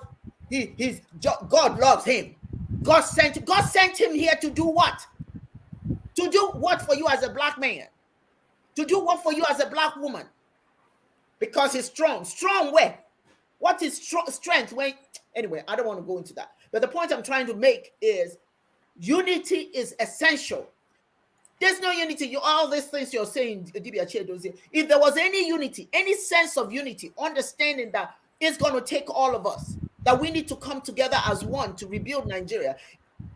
God loves him. God sent him here to do what? To do what for you as a black man? To do what for you as a black woman? Because he's strong. Strong where? What is strength? Anyway, I don't want to go into that. But the point I'm trying to make is unity is essential. There's no unity. All these things you're saying, if there was any unity, any sense of unity, understanding that it's going to take all of us, that we need to come together as one to rebuild Nigeria.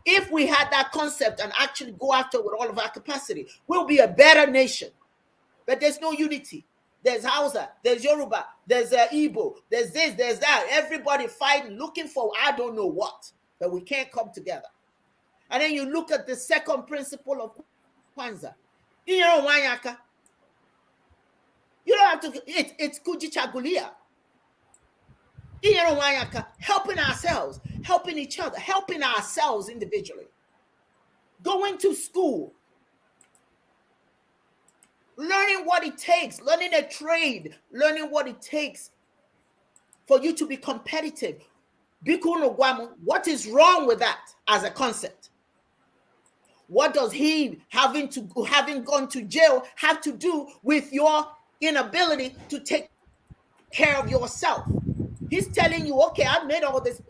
If we had that concept and actually go after with all of our capacity, we'll be a better nation. But there's no unity. There's Hausa, there's Yoruba, there's Igbo, there's this, there's that. Everybody fighting, looking for I don't know what, but we can't come together. And then you look at the second principle of Kwanzaa. You don't have to, it's Kujichagulia. Helping ourselves, helping each other, helping ourselves individually. Going to school. Learning what it takes, learning a trade, learning what it takes for you to be competitive. What is wrong with that as a concept? What does he having gone to jail have to do with your inability to take care of yourself? He's telling you, okay, I've made all this.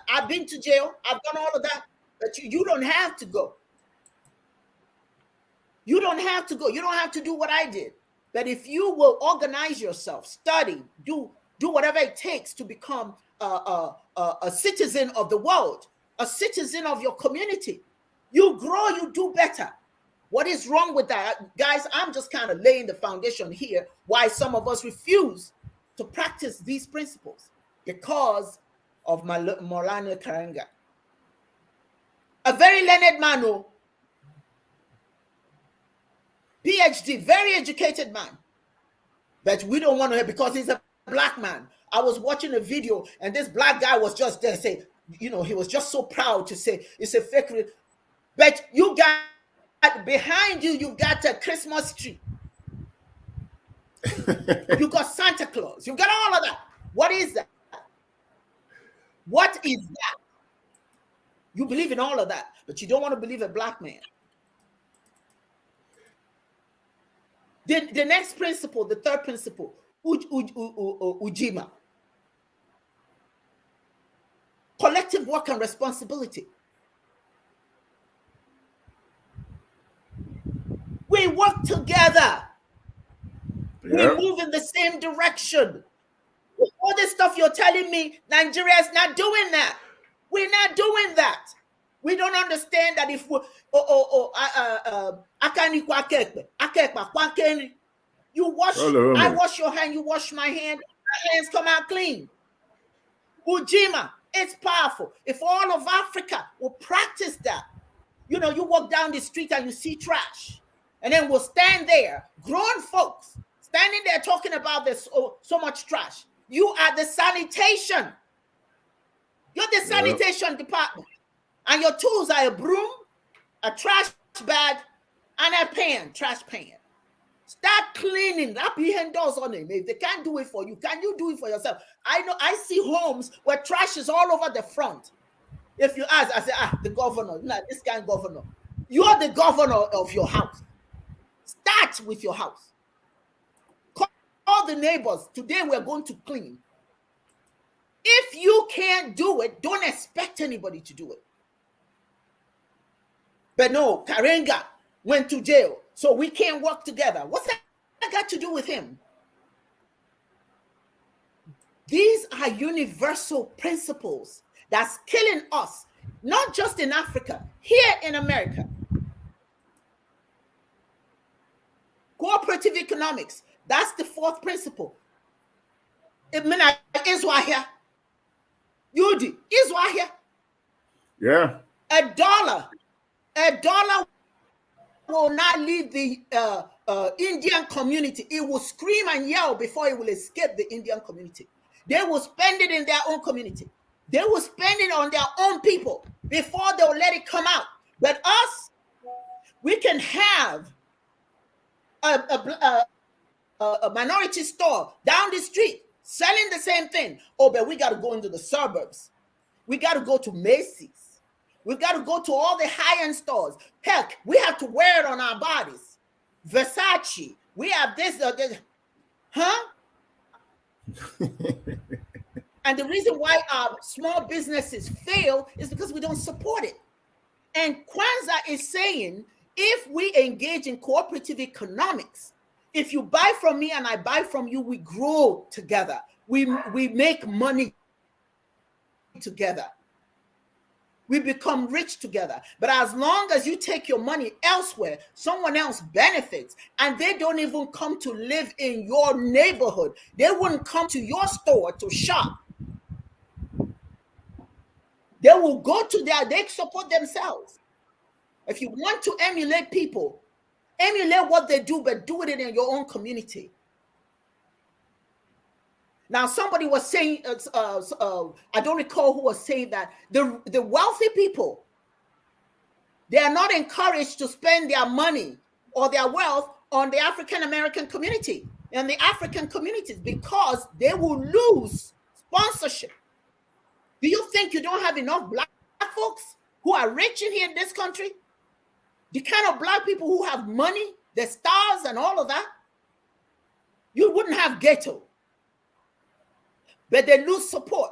I've been to jail. I've done all of that, but you don't have to go. You don't have to go. You don't have to do what I did. But if you will organize yourself, study, do whatever it takes to become a citizen of the world, a citizen of your community, you grow, you do better. What is wrong with that? Guys, I'm just kind of laying the foundation here why some of us refuse to practice these principles because of Maulana Karanga. A very learned man, PhD, very educated man. But we don't want to hear because he's a black man. I was watching a video and this black guy was just there saying, you know, he was just so proud to say it's a fake. But you got behind you, you got a Christmas tree. You got Santa Claus. You got all of that. What is that? What is that? You believe in all of that, but you don't want to believe a black man. The next principle, the third principle, Ujima. Collective work and responsibility. We work together. Yep. We move in the same direction. All this stuff you're telling me, Nigeria is not doing that. We're not doing that. We don't understand that if we you wash, I wash your hand, you wash my hand, my hands come out clean. Ujima, it's powerful. If all of Africa will practice that, you know, you walk down the street and you see trash, and then we'll stand there, grown folks, standing there talking about this so much trash. You are the sanitation. You're the sanitation department. And your tools are a broom, a trash bag, and a pan, trash pan. Start cleaning. Wrap your hands on it. If they can't do it for you, can you do it for yourself? I know I see homes where trash is all over the front. If you ask, I say, the governor, nah, this kind of governor. You're the governor of your house. Start with your house. Call the neighbors. Today we're going to clean. If you can't do it, don't expect anybody to do it. But no, Karenga went to jail, so we can't work together. What's that got to do with him? These are universal principles that's killing us, not just in Africa, here in America. Cooperative economics, that's the fourth principle. It means Israel. Yudi, Israel. Yeah. A dollar will not leave the Indian community. It will scream and yell before it will escape the Indian community. They will spend it in their own community. They will spend it on their own people before they will let it come out. But us, we can have a minority store down the street selling the same thing. Oh, but we got to go into the suburbs. We got to go to Macy's. We got to go to all the high-end stores. Heck, we have to wear it on our bodies. Versace. We have this. Huh? And the reason why our small businesses fail is because we don't support it. And Kwanzaa is saying, if we engage in cooperative economics, if you buy from me and I buy from you, we grow together. We make money together. We become rich together. But as long as you take your money elsewhere, someone else benefits, and they don't even come to live in your neighborhood. They wouldn't come to your store to shop. They will go to they support themselves. If you want to emulate people, emulate what they do, but do it in your own community. Now, somebody was saying, I don't recall who was saying that the wealthy people, they are not encouraged to spend their money or their wealth on the African American community and the African communities because they will lose sponsorship. Do you think you don't have enough black folks who are rich in here in this country? The kind of black people who have money, the stars and all of that? You wouldn't have ghetto. But they lose support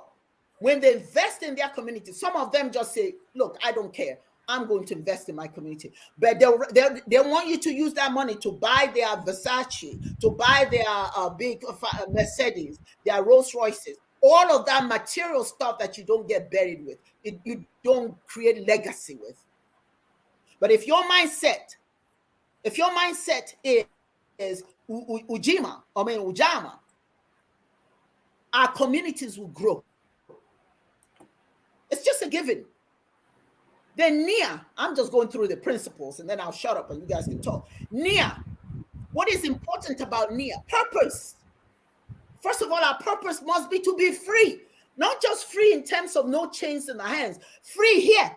when they invest in their community. Some of them just say, look, I don't care. I'm going to invest in my community. But they want you to use that money to buy their Versace, to buy their big Mercedes, their Rolls Royces, all of that material stuff that you don't get buried with. You don't create legacy with. But if your mindset is Ujama, our communities will grow. It's just a given. Then Nia, I'm just going through the principles and then I'll shut up and you guys can talk. Nia, What is important about Nia? Purpose. First of all, our purpose must be to be free. Not just free in terms of no chains in our hands. Free here.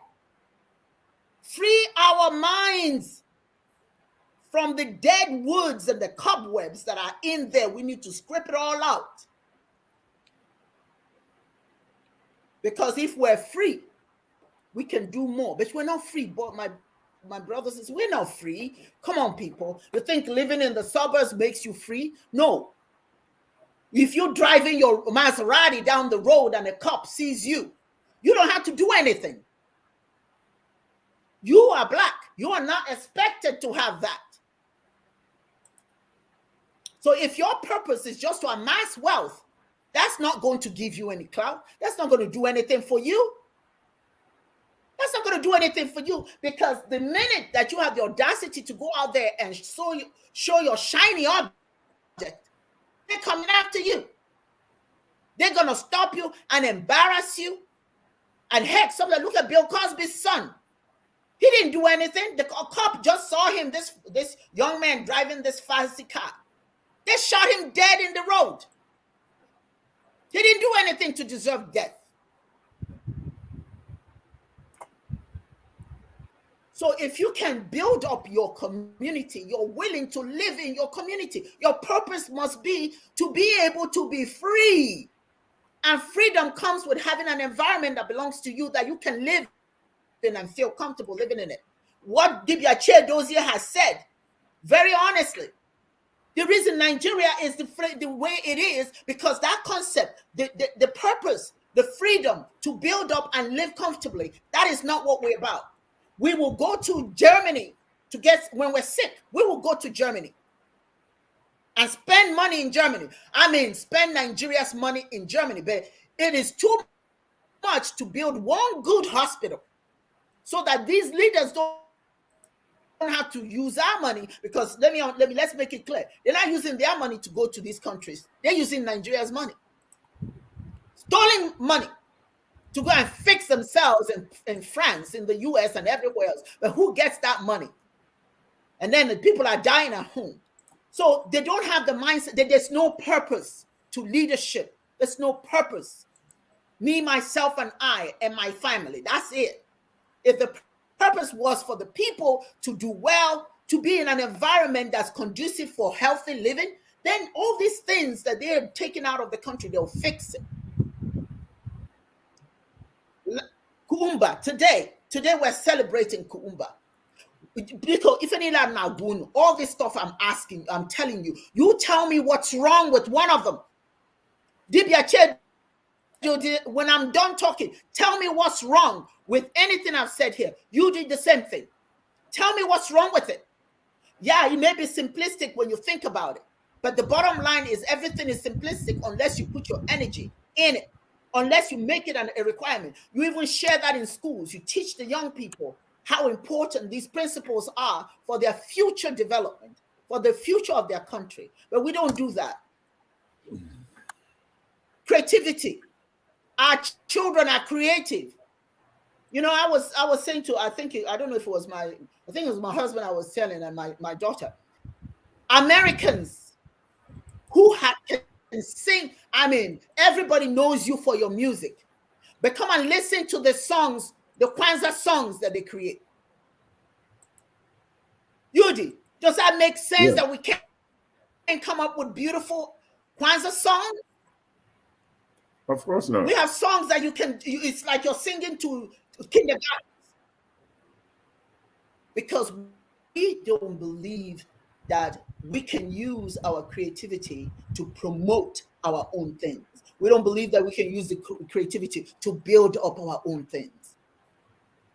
Free our minds from the dead woods and the cobwebs that are in there. We need to scrape it all out. Because if we're free, we can do more. But we're not free. But my brothers and sisters, we're not free. Come on, people. You think living in the suburbs makes you free? No. If you're driving your Maserati down the road and a cop sees you, you don't have to do anything. You are black. You are not expected to have that. So if your purpose is just to amass wealth, that's not going to give you any clout. That's not going to do anything for you. That's not going to do anything for you, because the minute that you have the audacity to go out there and show your shiny object, they're coming after you. They're going to stop you and embarrass you. And heck, somebody look at Bill Cosby's son. He didn't do anything. The cop just saw him, this young man driving this fancy car. They shot him dead in the road. He didn't do anything to deserve death. So if you can build up your community, you're willing to live in your community. Your purpose must be to be able to be free. And freedom comes with having an environment that belongs to you, that you can live in and feel comfortable living in it. What Dibia Dozier has said, very honestly, the reason Nigeria is the way it is, because that concept, the purpose, the freedom to build up and live comfortably, that is not what we're about. We will go to Germany to get, when we're sick, we will go to Germany and spend money in Germany. I mean, spend Nigeria's money in Germany, but it is too much to build one good hospital so that these leaders don't have to use our money, because let's make it clear. They're not using their money to go to these countries. They're using Nigeria's money. Stolen money to go and fix themselves in France, in the US, and everywhere else. But who gets that money? And then the people are dying at home. So they don't have the mindset that there's no purpose to leadership. There's no purpose. Me, myself, and I, and my family. That's it. If the purpose was for the people to do well, to be in an environment that's conducive for healthy living, then all these things that they're taking out of the country, they'll fix it. Kuumba, today we're celebrating Kuumba. Because if all this stuff I'm telling you, you tell me what's wrong with one of them. When I'm done talking, tell me what's wrong with anything I've said here. You did the same thing. Tell me what's wrong with it. Yeah, it may be simplistic when you think about it, but the bottom line is everything is simplistic unless you put your energy in it, unless you make it a requirement. You even share that in schools. You teach the young people how important these principles are for their future development, for the future of their country. But we don't do that. Creativity. Our children are creative. You know, I was saying to, I don't know if it was my husband I was telling, and my daughter, Americans who can sing, I mean, everybody knows you for your music, but come and listen to the songs, the Kwanzaa songs that they create. Yudi, does that make sense that we can't come up with beautiful Kwanzaa songs? Of course not. We have songs that it's like you're singing to kindergarten. Because we don't believe that we can use our creativity to promote our own things. We don't believe that we can use the creativity to build up our own things.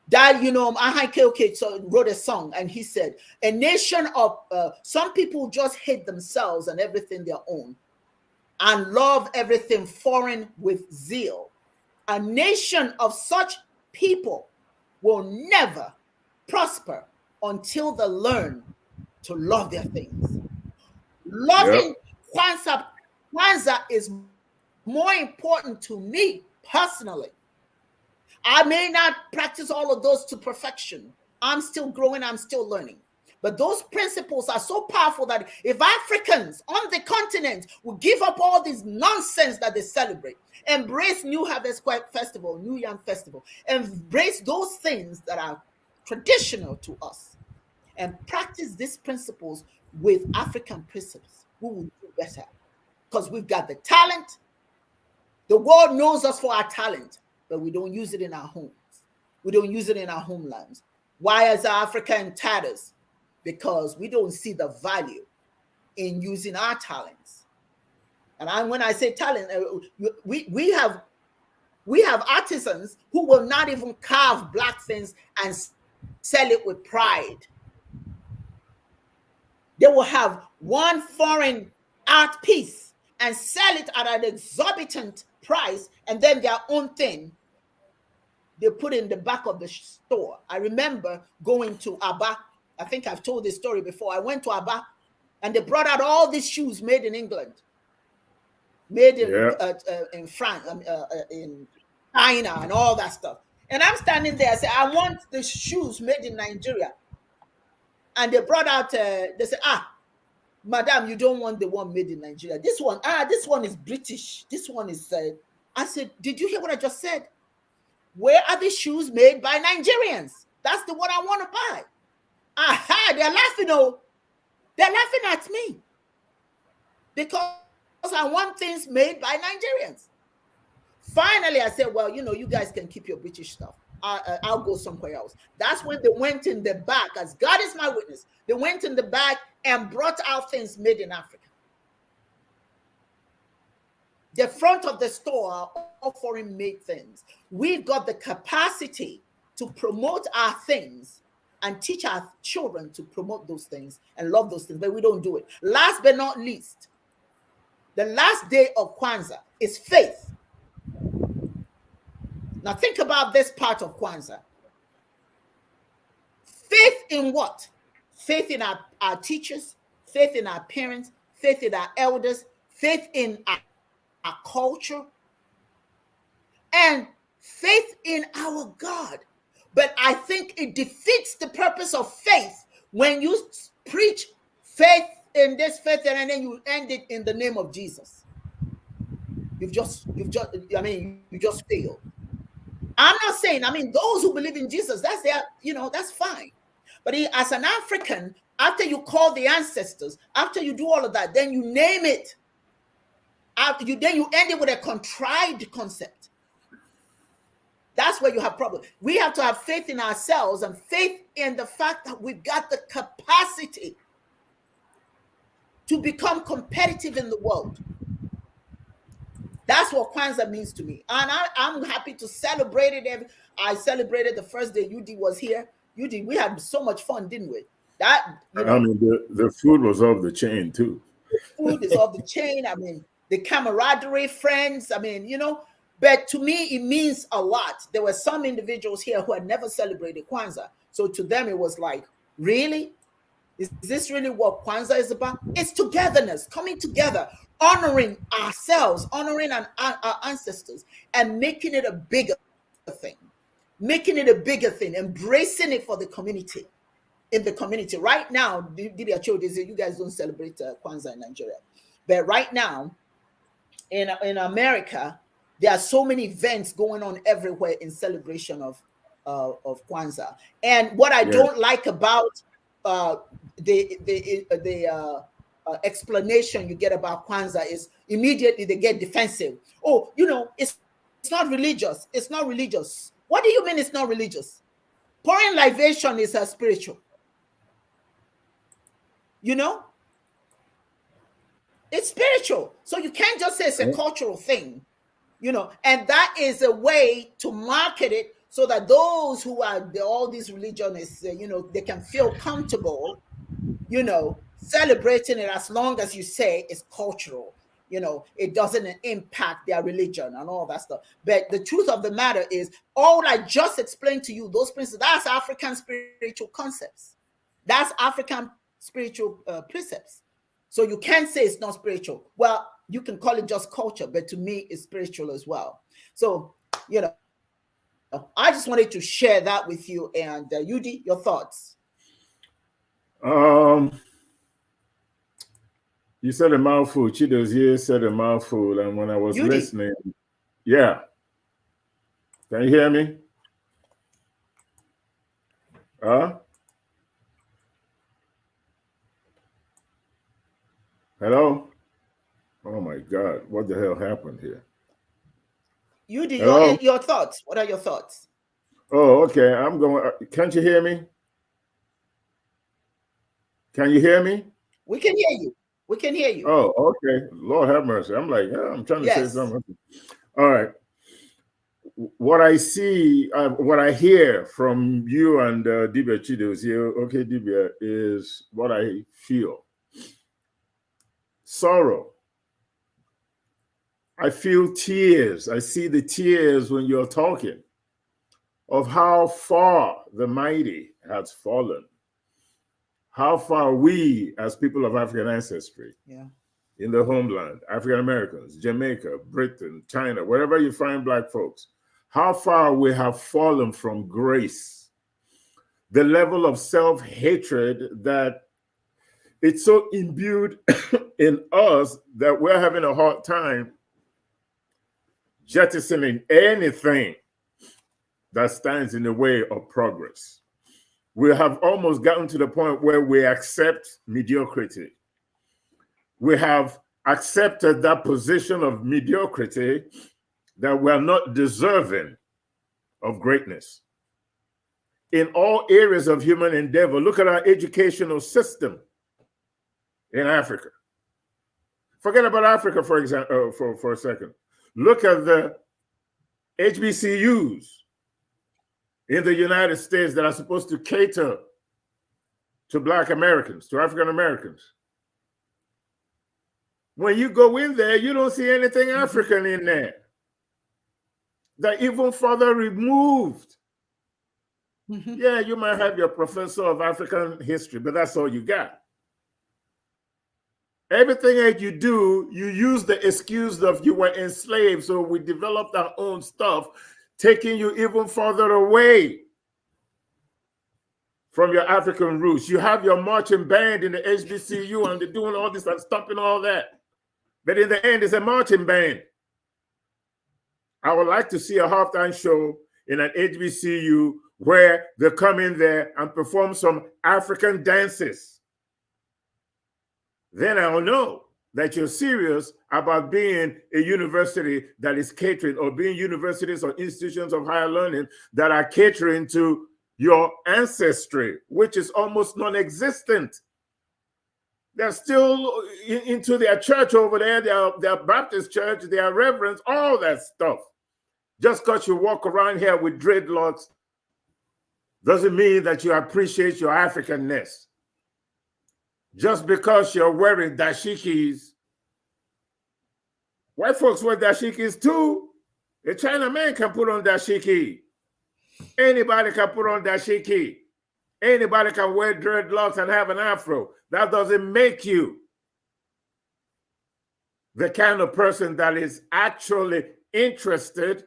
That, Ahai wrote a song, and he said, a nation of, some people just hate themselves and everything their own, and love everything foreign with zeal. A nation of such people will never prosper until they learn to love their things. Loving Kwanzaa is more important to me personally. I may not practice all of those to perfection. I'm still growing, I'm still learning. But those principles are so powerful that if Africans on the continent will give up all this nonsense that they celebrate, embrace New Harvest Festival, New Yam Festival, embrace those things that are traditional to us, and practice these principles with African principles, we will do better. Because we've got the talent. The world knows us for our talent, but we don't use it in our homes. We don't use it in our homelands. Why is Africa in tatters? Because we don't see the value in using our talents. And when I say talent, we have artisans who will not even carve black things and sell it with pride. They will have one foreign art piece and sell it at an exorbitant price, and then their own thing they put in the back of the store. I remember going to Aba. I think I've told this story before. I went to Aba, and they brought out all these shoes made in England, made in France, in China, and all that stuff. And I'm standing there. I said, I want the shoes made in Nigeria. And they brought out. They said, Madam, you don't want the one made in Nigeria. This one is British. This one is. I said, did you hear what I just said? Where are the shoes made by Nigerians? That's the one I want to buy. Aha, they're laughing. Oh, they're laughing at me because I want things made by Nigerians. Finally, I said, well, you guys can keep your British stuff. I'll go somewhere else. That's when they went in the back, as God is my witness. They went in the back and brought out things made in Africa. The front of the store are all foreign made things. We've got the capacity to promote our things and teach our children to promote those things and love those things, but we don't do it. Last but not least, the last day of Kwanzaa is faith. Now think about this part of Kwanzaa. Faith in what? Faith in our teachers, faith in our parents, faith in our elders, faith in our culture, and faith in our God. But I think it defeats the purpose of faith when you preach faith in this, faith, and then you end it in the name of Jesus. You just failed. I'm not saying, those who believe in Jesus, that's that's fine. But as an African, after you call the ancestors, after you do all of that, then you name it. Then you end it with a contrived concept. That's where you have problems. We have to have faith in ourselves and faith in the fact that we've got the capacity to become competitive in the world. That's what Kwanzaa means to me. And I'm happy to celebrate it. I celebrated the first day UD was here. UD, we had so much fun, didn't we? The food was off the chain too. The food is off the chain. The camaraderie, friends. But to me, it means a lot. There were some individuals here who had never celebrated Kwanzaa. So to them, it was like, really? Is this really what Kwanzaa is about? It's togetherness, coming together, honoring ourselves, honoring our ancestors, and making it a bigger thing. Making it a bigger thing, embracing it for the community. In the community. Right now, Didi Acho, they say you guys don't celebrate Kwanzaa in Nigeria. But right now, in America, there are so many events going on everywhere in celebration of Kwanzaa. And what I don't like about the explanation you get about Kwanzaa is immediately they get defensive. Oh, it's not religious. It's not religious. What do you mean it's not religious? Pouring libation is spiritual. It's spiritual. So you can't just say it's a cultural thing. And that is a way to market it so that those who are all these religionists, they can feel comfortable, celebrating it as long as you say it's cultural. It doesn't impact their religion and all that stuff. But the truth of the matter is, all I just explained to you, those principles, that's African spiritual concepts. That's African spiritual precepts. So you can't say it's not spiritual. Well, you can call it just culture, but to me, it's spiritual as well. So, I just wanted to share that with you. And Yudi, your thoughts? You said a mouthful. Chidozie said a mouthful, and when I was listening, yeah. Can you hear me? Hello? Oh my God, what the hell happened here? Your thoughts. What are your thoughts? Oh, okay. I'm going. Can't you hear me? Can you hear me? We can hear you. We can hear you. Oh, okay. Lord have mercy. I'm like, I'm trying to say something. All right. What I see, what I hear from you and Dibia Chidos here, okay, Dibia, is what I feel. Sorrow. I feel tears. I see the tears when you're talking of how far the mighty has fallen. How far we, as people of African ancestry, in the homeland, African Americans, Jamaica, Britain, China, wherever you find Black folks, how far we have fallen from grace. The level of self-hatred that it's so imbued in us that we're having a hard time jettisoning anything that stands in the way of progress. We have almost gotten to the point where we accept mediocrity. We have accepted that position of mediocrity that we are not deserving of greatness. In all areas of human endeavor, look at our educational system in Africa. Forget about Africa, for example, for a second. Look at the HBCUs in the United States that are supposed to cater to Black Americans, to African Americans. When you go in there, you don't see anything African in there. They're even further removed. Yeah, you might have your professor of African history, but that's all you got. Everything that you do, you use the excuse of you were enslaved, so we developed our own stuff, taking you even further away from your African roots. You have your marching band in the HBCU and they're doing all this and stomping all that. But in the end, it's a marching band. I would like to see a halftime show in an HBCU where they come in there and perform some African dances. Then I'll know that you're serious about being a university that is catering, or being universities or institutions of higher learning that are catering to your ancestry, which is almost non-existent. They're still into their church over there, their Baptist church, their reverends, all that stuff. Just because you walk around here with dreadlocks doesn't mean that you appreciate your Africanness. Just because you're wearing dashikis. White folks wear dashikis too. A China man can put on dashiki. Anybody can put on dashiki. Anybody can wear dreadlocks and have an afro. That doesn't make you the kind of person that is actually interested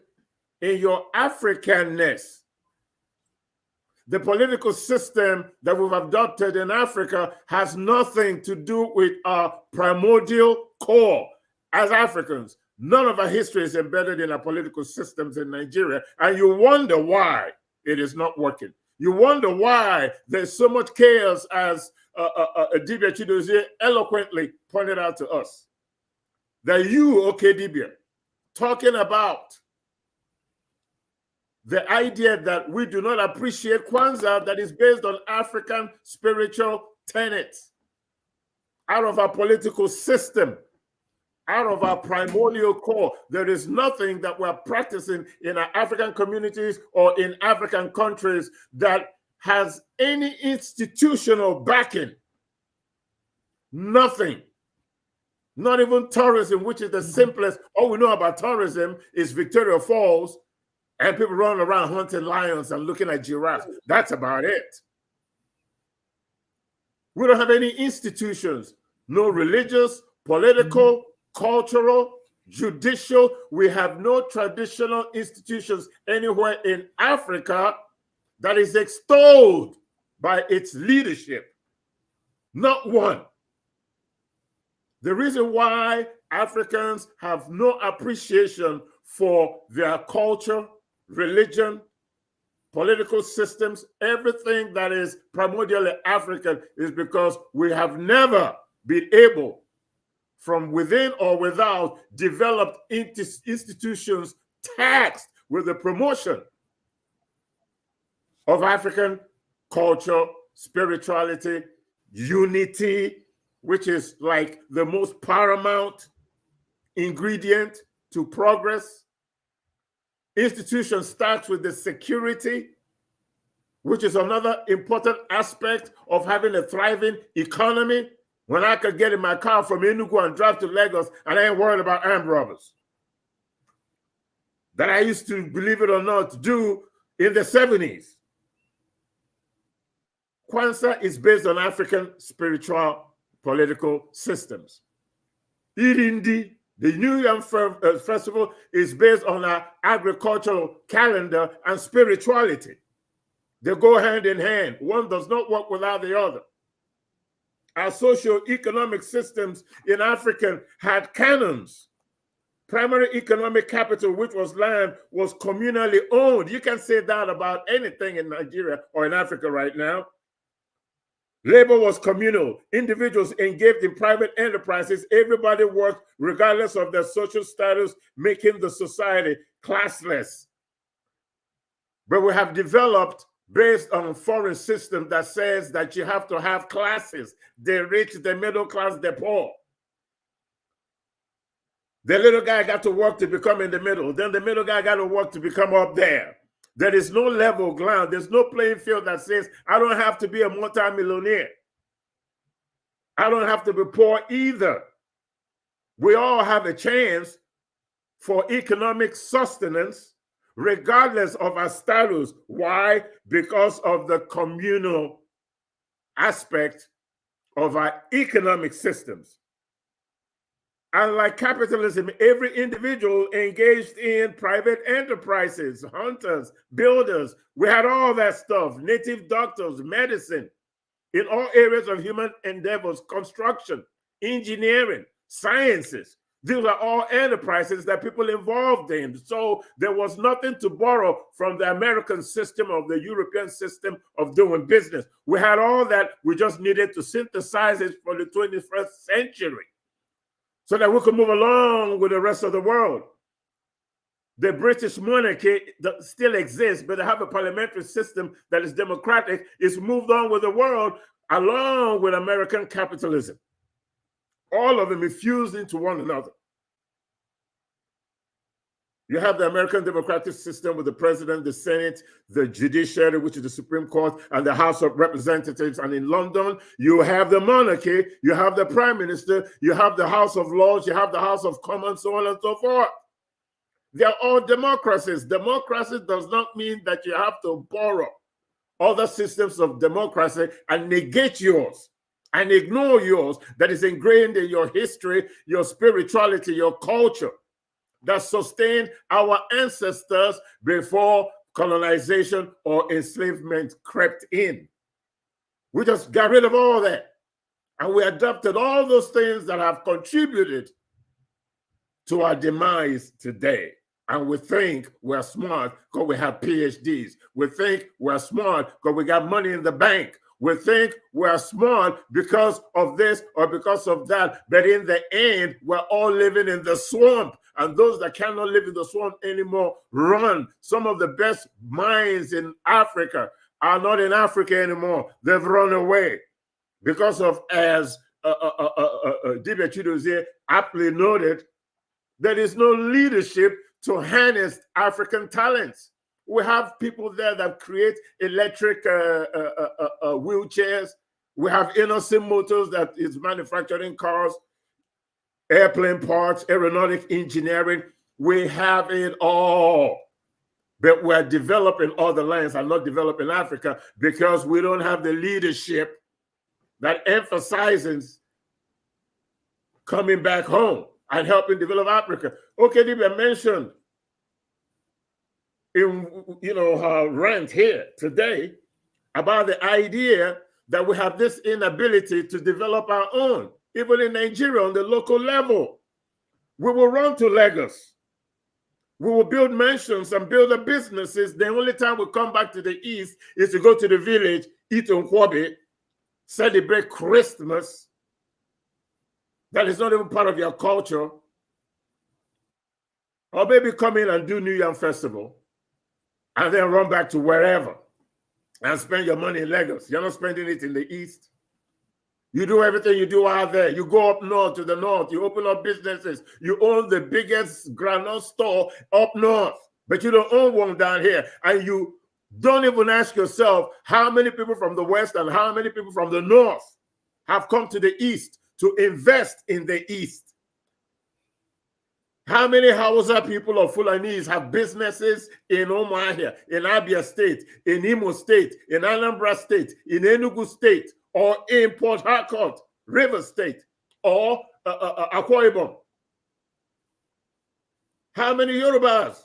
in your Africanness. The political system that we've adopted in Africa has nothing to do with our primordial core as Africans. None of our history is embedded in our political systems in Nigeria, and you wonder why it is not working. You wonder why there's so much chaos, as Dibia Chidozie eloquently pointed out to us. That you, okay, Dibia, talking about the idea that we do not appreciate Kwanzaa that is based on African spiritual tenets out of our political system, out of our primordial core. There is nothing that we're practicing in our African communities or in African countries that has any institutional backing. Nothing. Not even tourism, which is the simplest. All we know about tourism is Victoria Falls, and people running around hunting lions and looking at giraffes. That's about it. We don't have any institutions, no religious, political, cultural, judicial. We have no traditional institutions anywhere in Africa that is extolled by its leadership. Not one. The reason why Africans have no appreciation for their culture, religion, political systems, everything that is primordially African is because we have never been able, from within or without, developed institutions taxed with the promotion of African culture, spirituality, unity, which is like the most paramount ingredient to progress. Institution starts with the security, which is another important aspect of having a thriving economy. When I could get in my car from Enugu and drive to Lagos, and I ain't worried about armed robbers. That I used to, believe it or not, do in the 70s. Kwanzaa is based on African spiritual political systems. Irindi, the New Yam Festival, is based on our agricultural calendar and spirituality. They go hand in hand. One does not work without the other. Our socio-economic systems in Africa had canons. Primary economic capital, which was land, was communally owned. You can say that about anything in Nigeria or in Africa right now. Labor was communal. Individuals engaged in private enterprises. Everybody worked regardless of their social status, making the society classless. But we have developed, based on a foreign system that says that you have to have classes: the rich, the middle class, the poor. The little guy got to work to become in the middle. Then the middle guy got to work to become up there. There is no level ground. There's no playing field that says, I don't have to be a multimillionaire. I don't have to be poor either. We all have a chance for economic sustenance, regardless of our status. Why? Because of the communal aspect of our economic systems. Unlike capitalism, every individual engaged in private enterprises, hunters, builders, we had all that stuff, native doctors, medicine, in all areas of human endeavors, construction, engineering, sciences. These are all enterprises that people involved in. So there was nothing to borrow from the American system or the European system of doing business. We had all that. We just needed to synthesize it for the 21st century, so that we could move along with the rest of the world. The British monarchy still exists, but they have a parliamentary system that is democratic. It's moved on with the world along with American capitalism. All of them are fused into one another. You have the American democratic system with the president, the Senate, the judiciary, which is the Supreme Court, and the House of Representatives. And in London, you have the monarchy, you have the prime minister, you have the House of Lords, you have the House of Commons, so on and so forth. They're all democracies. Democracy does not mean that you have to borrow other systems of democracy and negate yours and ignore yours that is ingrained in your history, your spirituality, your culture, that sustained our ancestors before colonization or enslavement crept in. We just got rid of all that. And we adopted all those things that have contributed to our demise today. And we think we're smart because we have PhDs. We think we're smart because we got money in the bank. We think we're smart because of this or because of that. But in the end, we're all living in the swamp. And those that cannot live in the swamp anymore run. Some of the best minds in Africa are not in Africa anymore. They've run away because of, as Dibia Chidozie aptly noted, there is no leadership to harness African talents. We have people there that create electric wheelchairs. We have Innocent Motors that is manufacturing cars, airplane parts, aeronautic engineering. We have it all. But we're developing other lands and not developing Africa because we don't have the leadership that emphasizes coming back home and helping develop Africa. Okay, Dibia mentioned in her rant here today about the idea that we have this inability to develop our own. Even in Nigeria, on the local level, we will run to Lagos. We will build mansions and build the businesses. The only time we come back to the East is to go to the village, eat nkwobi, celebrate Christmas. That is not even part of your culture. Or maybe come in and do New Year Festival and then run back to wherever and spend your money in Lagos. You're not spending it in the East. You do everything you do out there. You go up north to the north. You open up businesses. You own the biggest granola store up north, but you don't own one down here. And you don't even ask yourself how many people from the West and how many people from the North have come to the East to invest in the East. How many Hausa people or Fulanese have businesses in Umuahia, in Abia State, in Imo State, in Anambra State, in Enugu State, or in Port Harcourt, River State, or Akwa Ibom? How many Yorubas?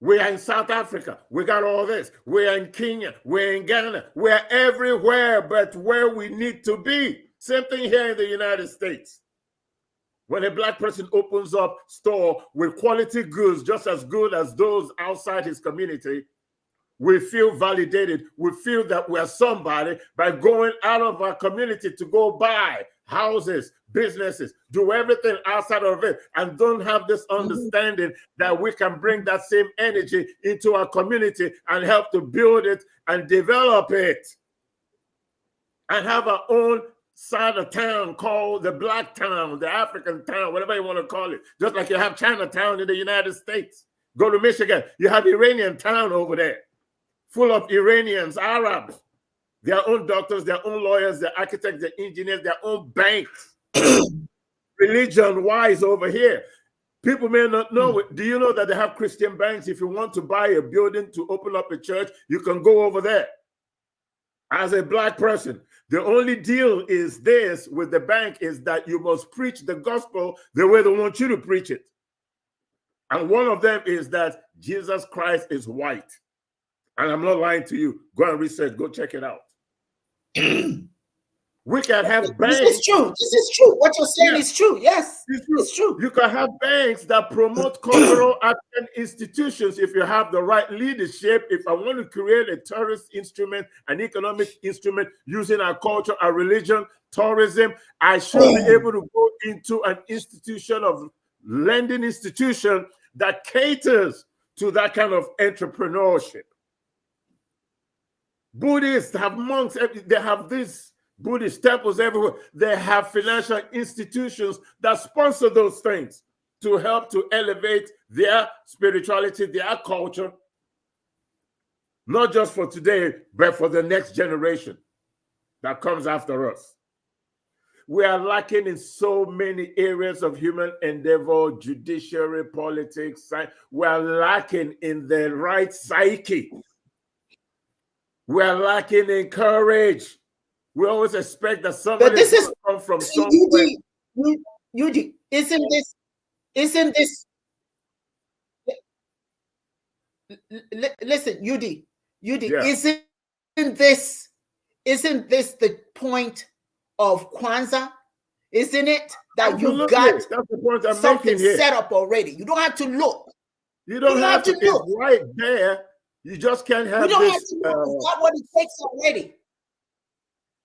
We are in South Africa. We got all this. We are in Kenya. We're in Ghana. We're everywhere but where we need to be. Same thing here in the United States. When a black person opens up store with quality goods, just as good as those outside his community, we feel validated. We feel that we're somebody by going out of our community to go buy houses, businesses, do everything outside of it, and don't have this understanding that we can bring that same energy into our community and help to build it and develop it and have our own side of town called the Black Town, the African town, whatever you want to call it. Just like you have Chinatown in the United States. Go to Michigan, you have Iranian town over there, full of Iranians, Arabs, their own doctors, their own lawyers, their architects, their engineers, their own banks. Religion-wise over here, people may not know. Do you know that they have Christian banks? If you want to buy a building to open up a church, you can go over there. As a black person, the only deal is this with the bank is that you must preach the gospel the way they want you to preach it. And one of them is that Jesus Christ is white. And I'm not lying to you. Go and research, go check it out. We can have banks. This is true. This is true. What you're saying is true. Yes, it's true. You can have banks that promote cultural African institutions if you have the right leadership. If I want to create a tourist instrument, an economic instrument using our culture, our religion, tourism, I should be able to go into an institution of lending institution that caters to that kind of entrepreneurship. Buddhists have monks, they have these Buddhist temples everywhere. They have financial institutions that sponsor those things to help to elevate their spirituality, their culture, not just for today, but for the next generation that comes after us. We are lacking in so many areas of human endeavor, judiciary, politics. We are lacking in the right psyche. We are lacking in courage. We always expect that somebody will come from somewhere. Yudi, isn't this? Listen, Yudi, yeah. Isn't this the point of Kwanzaa? Isn't it that you've got something set up already? You don't have to look. You don't have to look. It's right there. You just can't have this. Have to look. It's got what it takes already.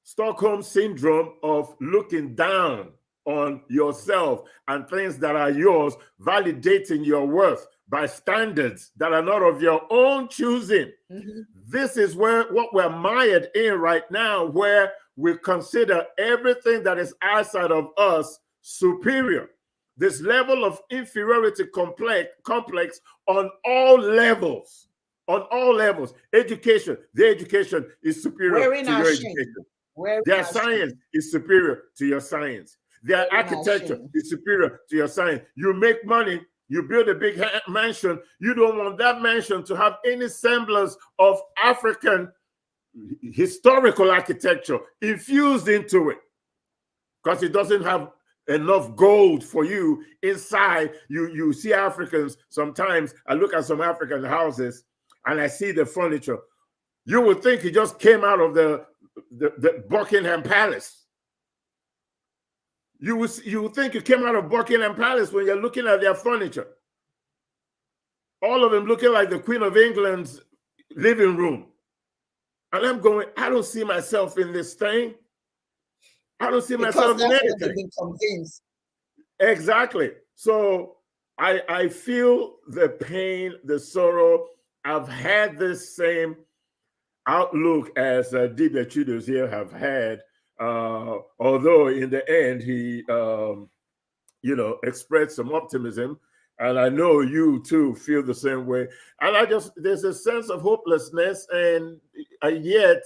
Stockholm syndrome of looking down on yourself and things that are yours, validating your worth by standards that are not of your own choosing. This is what we're mired in right now, where we consider everything that is outside of us superior. This level of inferiority complex on all levels. On all levels. Education, their education is superior to your education. Their science is superior to your science. Their architecture is superior to your science. You make money, you build a big mansion. You don't want that mansion to have any semblance of African historical architecture infused into it, because it doesn't have enough gold for you inside. You see Africans sometimes. I look at some African houses and I see the furniture. You would think it just came out of the the Buckingham Palace. You would think you came out of Buckingham Palace when you're looking at their furniture. All of them looking like the Queen of England's living room. And I'm going, I don't see myself in this thing. I don't see myself in anything. They've been convinced. Exactly. So I feel the pain, the sorrow. I've had this same outlook as Dibia Chidos here have had, although in the end he, expressed some optimism. And I know you too feel the same way. And there's a sense of hopelessness, and yet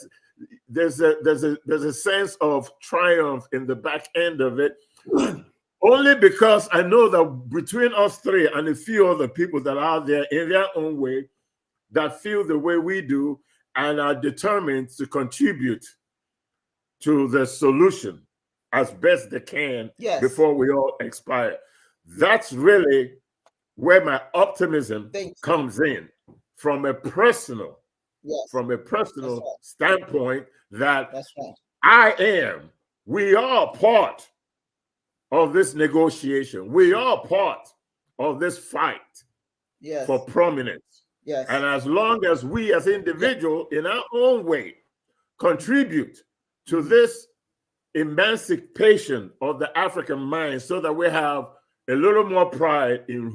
there's a sense of triumph in the back end of it. Only because I know that between us three and a few other people that are there in their own way that feel the way we do and are determined to contribute to the solution as best they can before we all expire. That's really where my optimism comes in, from a personal, standpoint, that we are part of this negotiation. We are part of this fight for prominence. And as long as we as individuals in our own way contribute to this emancipation of the African mind, so that we have a little more pride in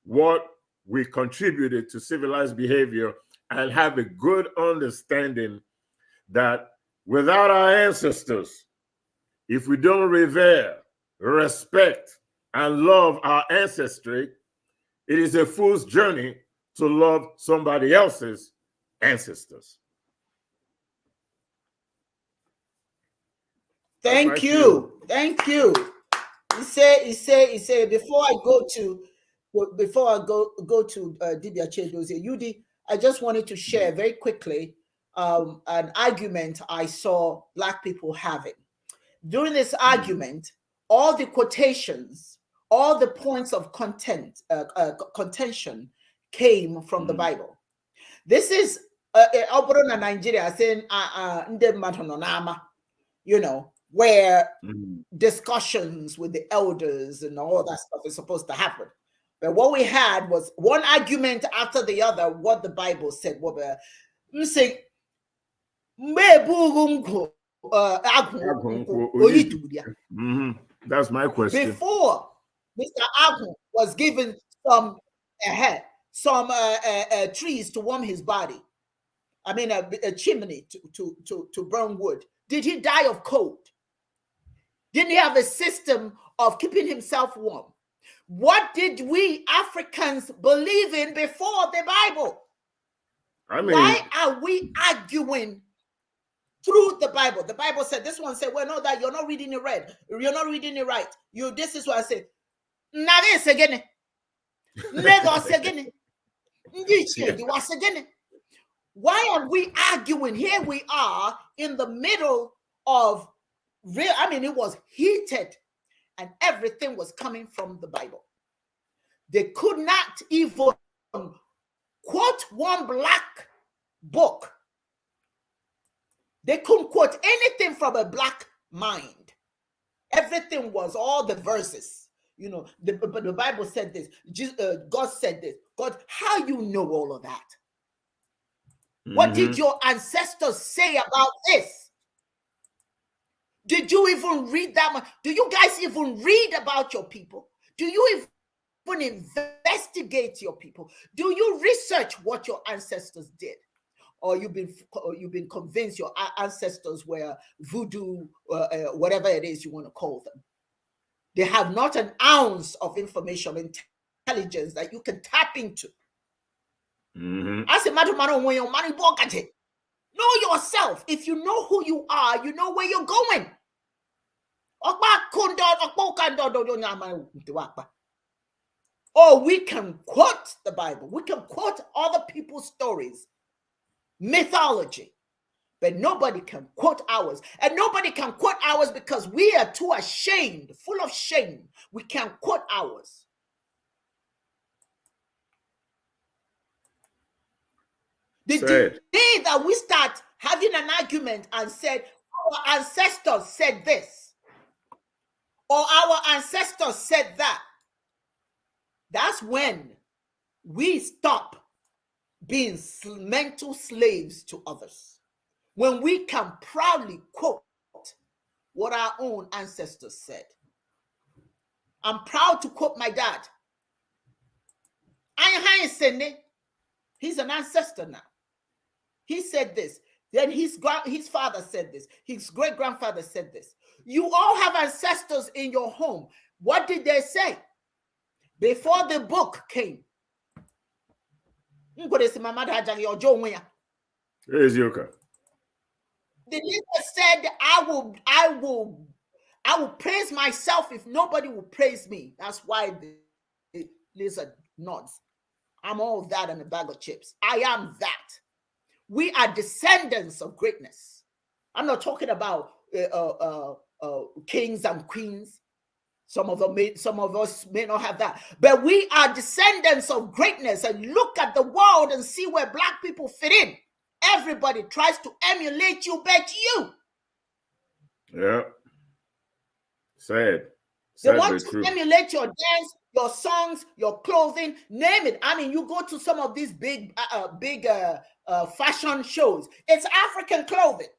what we contributed to civilized behavior, and have a good understanding that without our ancestors, if we don't revere, respect, and love our ancestry, it is a fool's journey to love somebody else's ancestors. Thank you. Thank you. He said, before I go to Dibia Chedozie, Yudi, I just wanted to share very quickly an argument I saw Black people having. During this argument, all the quotations, all the points of contention came from the Bible. This is Nigeria saying, where discussions with the elders and all that stuff is supposed to happen. But what we had was one argument after the other, what the Bible said. That's my question. Before Mr. Agu was given some trees to warm his body, I mean a chimney to burn wood, did he die of cold? Didn't he have a system of keeping himself warm? What did we Africans believe in before the Bible? Why are we arguing through the Bible? The Bible said, this one said, well, no, that you're not reading it right. You're not reading it right. This is what I said. Why are we arguing? Here we are in the middle of it was heated, and everything was coming from the Bible. They could not even quote one Black book. They couldn't quote anything from a Black mind. Everything was all the verses. But the Bible said this. God said this. God, how you know all of that? What did your ancestors say about this? Did you even read that much? Do you guys even read about your people? Do you even investigate your people? Do you research what your ancestors did? Or you've been convinced your ancestors were voodoo, whatever it is you want to call them? They have not an ounce of information, intelligence that you can tap into. As a matter of fact, when your money pocket, know yourself. If you know who you are, you know where you're going. Or we can quote the Bible. We can quote other people's stories, mythology, but nobody can quote ours. And nobody can quote ours because we are too ashamed, full of shame. We can't quote ours. The day that we start having an argument and said, our ancestors said this, or our ancestors said that, that's when we stop being mental slaves to others. When we can proudly quote what our own ancestors said. I'm proud to quote my dad. He's an ancestor now. He said this. Then his father said this. His great-grandfather said this. You all have ancestors in your home. What did they say? Before the book came. The leader said, I will praise myself if nobody will praise me. That's why the lizard nods. I'm all that and a bag of chips. I am that. We are descendants of greatness. I'm not talking about kings and queens. Some of us may not have that, but we are descendants of greatness. And look at the world and see where Black people fit in. Everybody tries to emulate you, but you. Yeah. Sad. They want to emulate your dance, your songs, your clothing, name it. I mean, you go to some of these big fashion shows. It's African clothing.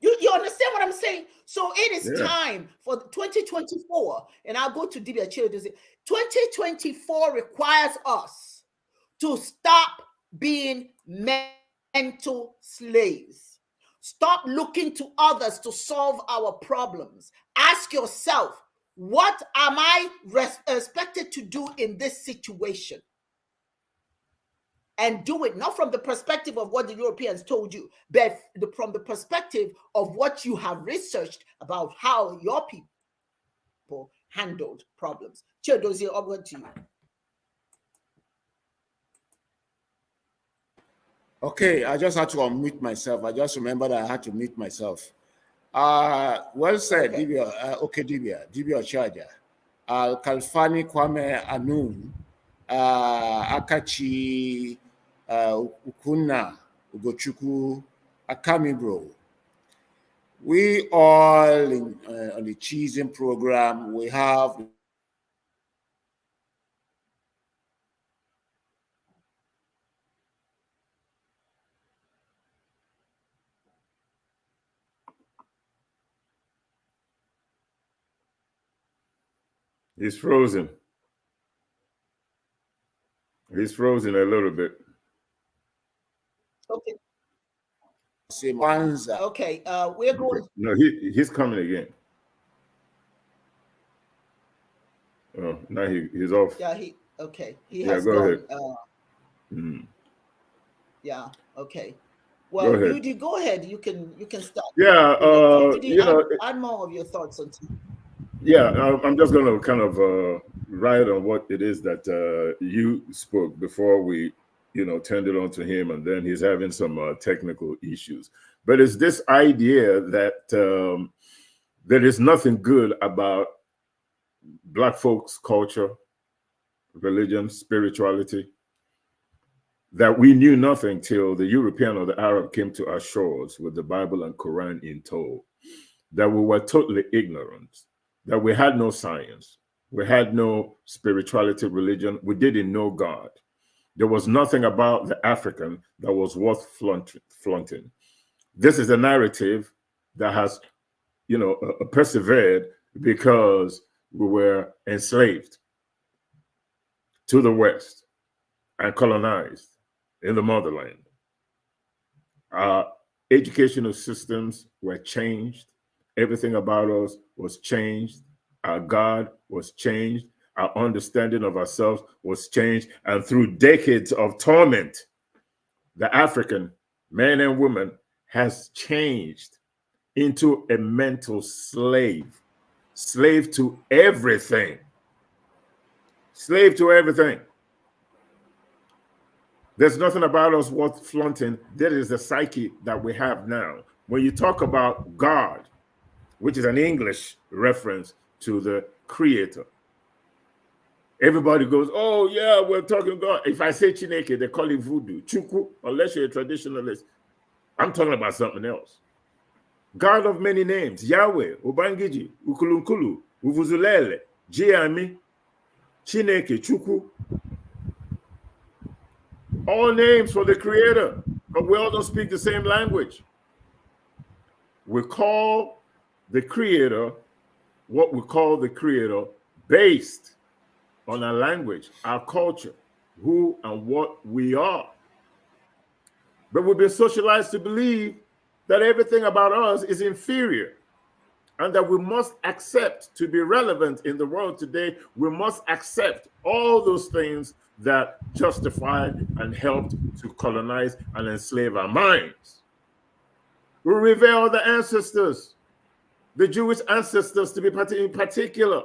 You understand what I'm saying? So it is time for 2024, and I'll go to Dibia Children. 2024 requires us to stop being mental slaves. Stop looking to others to solve our problems. Ask yourself, what am I expected to do in this situation? And do it not from the perspective of what the Europeans told you, but from the perspective of what you have researched about how your people handled problems. Chidozie, over to you. Okay, I just had to unmute myself. I just remembered I had to mute myself. Well said, okay. Dibia Ochaja. Kalfani Kwame Anun, Akachi Ukuna, Ugochukwu, Akamibro. We all on the Chiism program, we have He's frozen. He's frozen a little bit. Okay. Okay, we're going. No, he's coming again. Oh, now he's off. Yeah, he has go gone. Ahead. Yeah, okay. Well, Rudy, go ahead. You can start. Yeah, add more of your thoughts on. Yeah, I'm just going to kind of write on what it is that you spoke before we, turned it on to him, and then he's having some technical issues. But it's this idea that there is nothing good about Black folks' culture, religion, spirituality, that we knew nothing till the European or the Arab came to our shores with the Bible and Quran in tow, that we were totally ignorant, that we had no science, we had no spirituality, religion, we didn't know God. There was nothing about the African that was worth flaunting. This is a narrative that has, persevered because we were enslaved to the West and colonized in the motherland. Our educational systems were changed. Everything about us was changed. Our God was changed. Our understanding of ourselves was changed. And through decades of torment, the African man and woman has changed into a mental slave to everything. Slave to everything. There's nothing about us worth flaunting. That is the psyche that we have now. When you talk about God, which is an English reference to the Creator, Everybody goes, oh yeah, we're talking God. If I say Chineke, they call it voodoo, chukwu, unless you're a traditionalist. I'm talking about something else. God of many names, Yahweh, Ubangiji, Ukulunkulu, Uvuzulele, Jiami, Chineke, Chukwu. All names for the Creator, but we all don't speak the same language. We call the Creator what we call the Creator based on our language, our culture, who and what we are. But we've been socialized to believe that everything about us is inferior and that we must accept to be relevant in the world today. We must accept all those things that justified and helped to colonize and enslave our minds. We revere the ancestors, the Jewish ancestors to be in particular.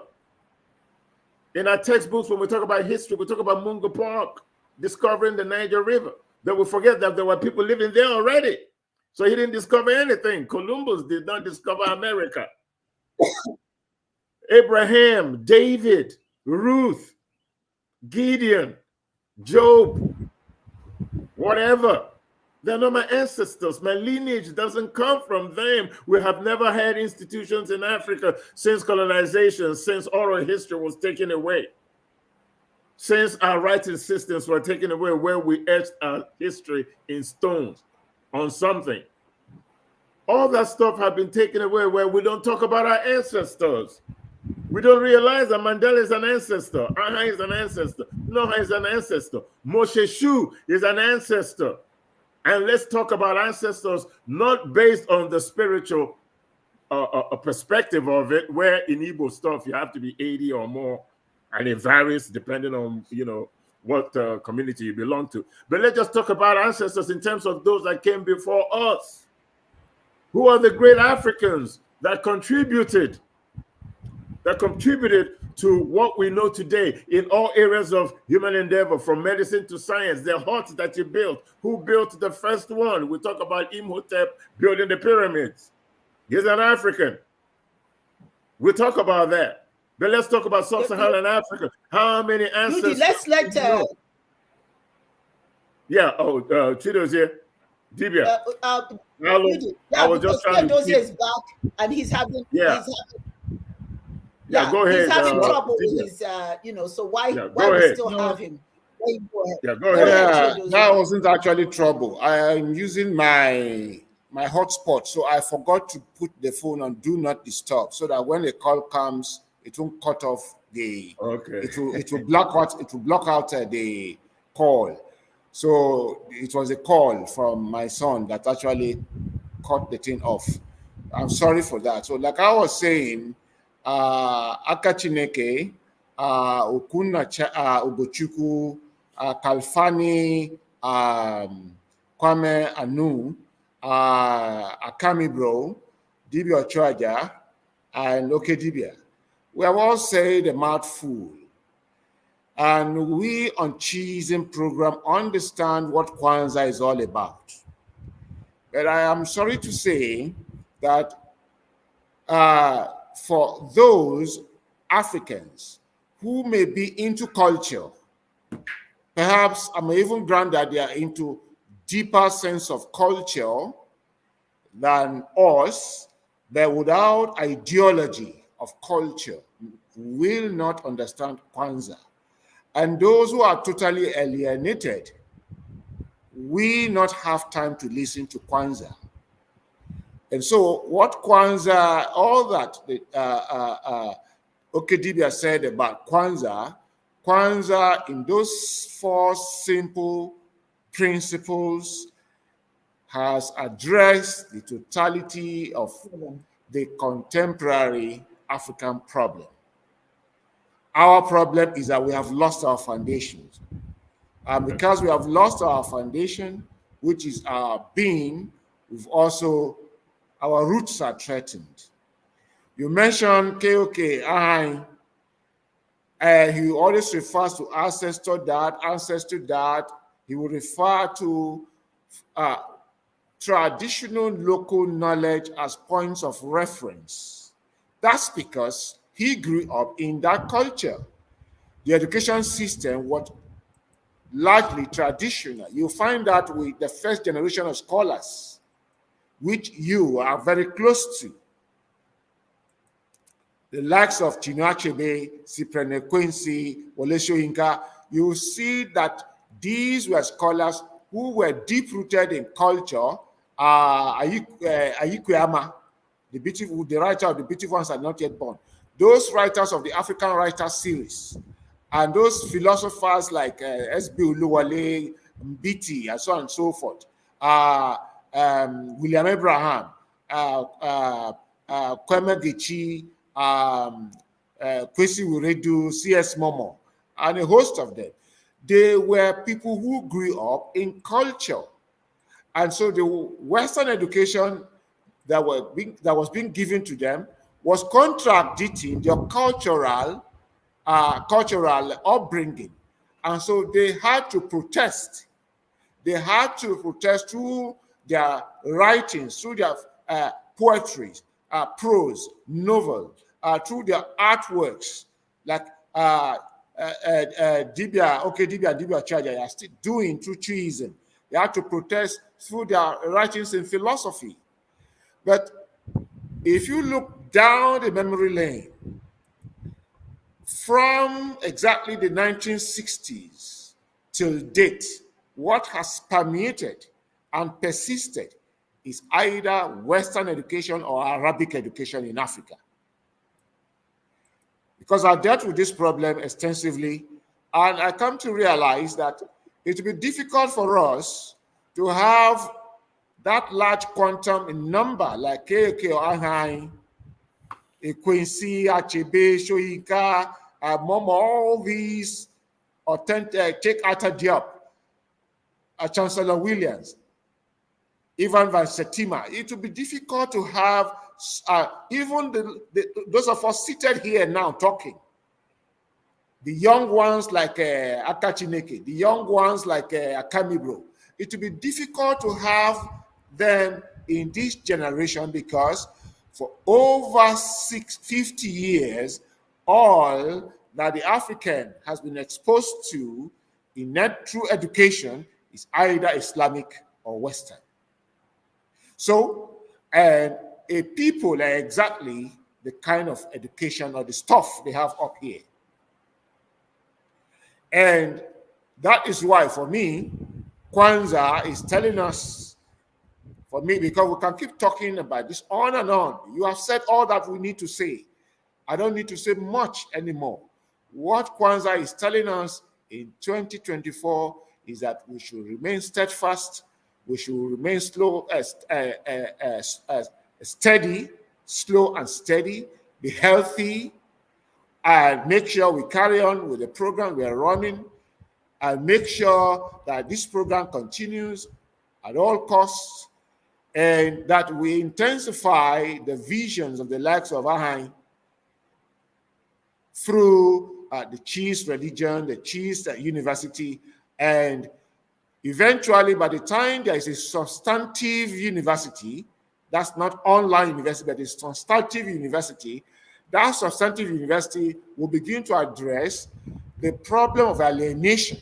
In our textbooks, when we talk about history, we talk about Mungo Park discovering the Niger River. Then we forget that there were people living there already. So he didn't discover anything. Columbus did not discover America. Abraham, David, Ruth, Gideon, Job, whatever. They're not my ancestors. My lineage doesn't come from them. We have never had institutions in Africa since colonization, since oral history was taken away, since our writing systems were taken away, where we etched our history in stone on something. All that stuff have been taken away where we don't talk about our ancestors. We don't realize that Mandela is an ancestor. Aha is an ancestor. Noah is an ancestor. Moshe Shu is an ancestor. And let's talk about ancestors not based on the spiritual perspective of it, where in Igbo stuff you have to be 80 or more, and it varies depending on what community you belong to. But let's just talk about ancestors in terms of those that came before us. Who are the great Africans that contributed to what we know today in all areas of human endeavor, from medicine to science? The huts that you built. Who built the first one? We talk about Imhotep building the pyramids. He's an African. We talk about that. But let's talk about sub-Saharan Africa. How many ancestors? Let's let Chido's here. Dibia. I was just trying to keep... is back, and he's having go ahead. He's having trouble with his so why we still have him? Go ahead. That wasn't actually trouble. I am using my hotspot, so I forgot to put the phone on do not disturb, so that when a call comes, it won't cut off the. Okay. It will block out the call. So it was a call from my son that actually cut the thing off. I'm sorry for that. So like I was saying, Aka Chineke, Okuna Ugochukwu, Kalfani, Kwame Anu, Akami Bro, Dibia Ochoaja, and Oke Dibia. We have all said a mouthful. And we on Chiism program understand what Kwanzaa is all about. But I am sorry to say that for those Africans who may be into culture, perhaps I may even grant that they are into deeper sense of culture than us, but without ideology of culture, will not understand Kwanzaa. And those who are totally alienated will not have time to listen to Kwanzaa. And so what Kwanzaa, all that Okedibia said about Kwanzaa in those 4 simple principles has addressed the totality of the contemporary African problem. Our problem is that we have lost our foundations. And because we have lost our foundation, which is our being, we've also, our roots are threatened. You mentioned KOK, he always refers to ancestor that. He will refer to traditional local knowledge as points of reference. That's because he grew up in that culture. the education system was largely traditional. You find that with the first generation of scholars, which you are very close to, the likes of Chinua Cyprian Quincy, Wole Soyinka, you see that these were scholars who were deep-rooted in culture. Ayikweama, the writer of The Beautiful Ones Are Not Yet Born, those writers of the African Writers series, and those philosophers like S.B. Oluwole, Mbiti, and so on and so forth, William Abraham, Kwame Gechi, Kwesi Wiredu, C.S. Momo, and a host of them. They were people who grew up in culture. And so the Western education that was being given to them was contradicting their cultural upbringing. And so they had to protest. They had to protest through their writings, through their poetry, prose, novel, through their artworks, like Dibia and Dibia Chaja are still doing through Chiism. They had to protest through their writings in philosophy. But if you look down the memory lane, from exactly the 1960s till date, what has permeated and persisted is either Western education or Arabic education in Africa. Because I dealt with this problem extensively, and I come to realize that it will be difficult for us to have that large quantum in number, like K.O.K. or Ahai, Quincy, Achebe, Soyinka, Momo, all these authentic, take Atta Diop, Chancellor Williams, Ivan Van Septima. It will be difficult to have even those of us seated here now talking, the young ones like Chineke, the young ones like Akamibro. It will be difficult to have them in this generation because for over 50 years, all that the African has been exposed to in through education is either Islamic or Western. So, and a people are exactly the kind of education or the stuff they have up here. And that is why, for me, Kwanzaa is telling us, for me, because we can keep talking about this on and on. You have said all that we need to say. I don't need to say much anymore. What Kwanzaa is telling us in 2024 is that we should remain steadfast, we should remain steady, slow and steady, be healthy, and make sure we carry on with the program we are running, and make sure that this program continues at all costs, and that we intensify the visions of the likes of Ahai through the Chiis religion, the Chiis university, and eventually, by the time there is a substantive university, that's not online university, but it's substantive university, that substantive university will begin to address the problem of alienation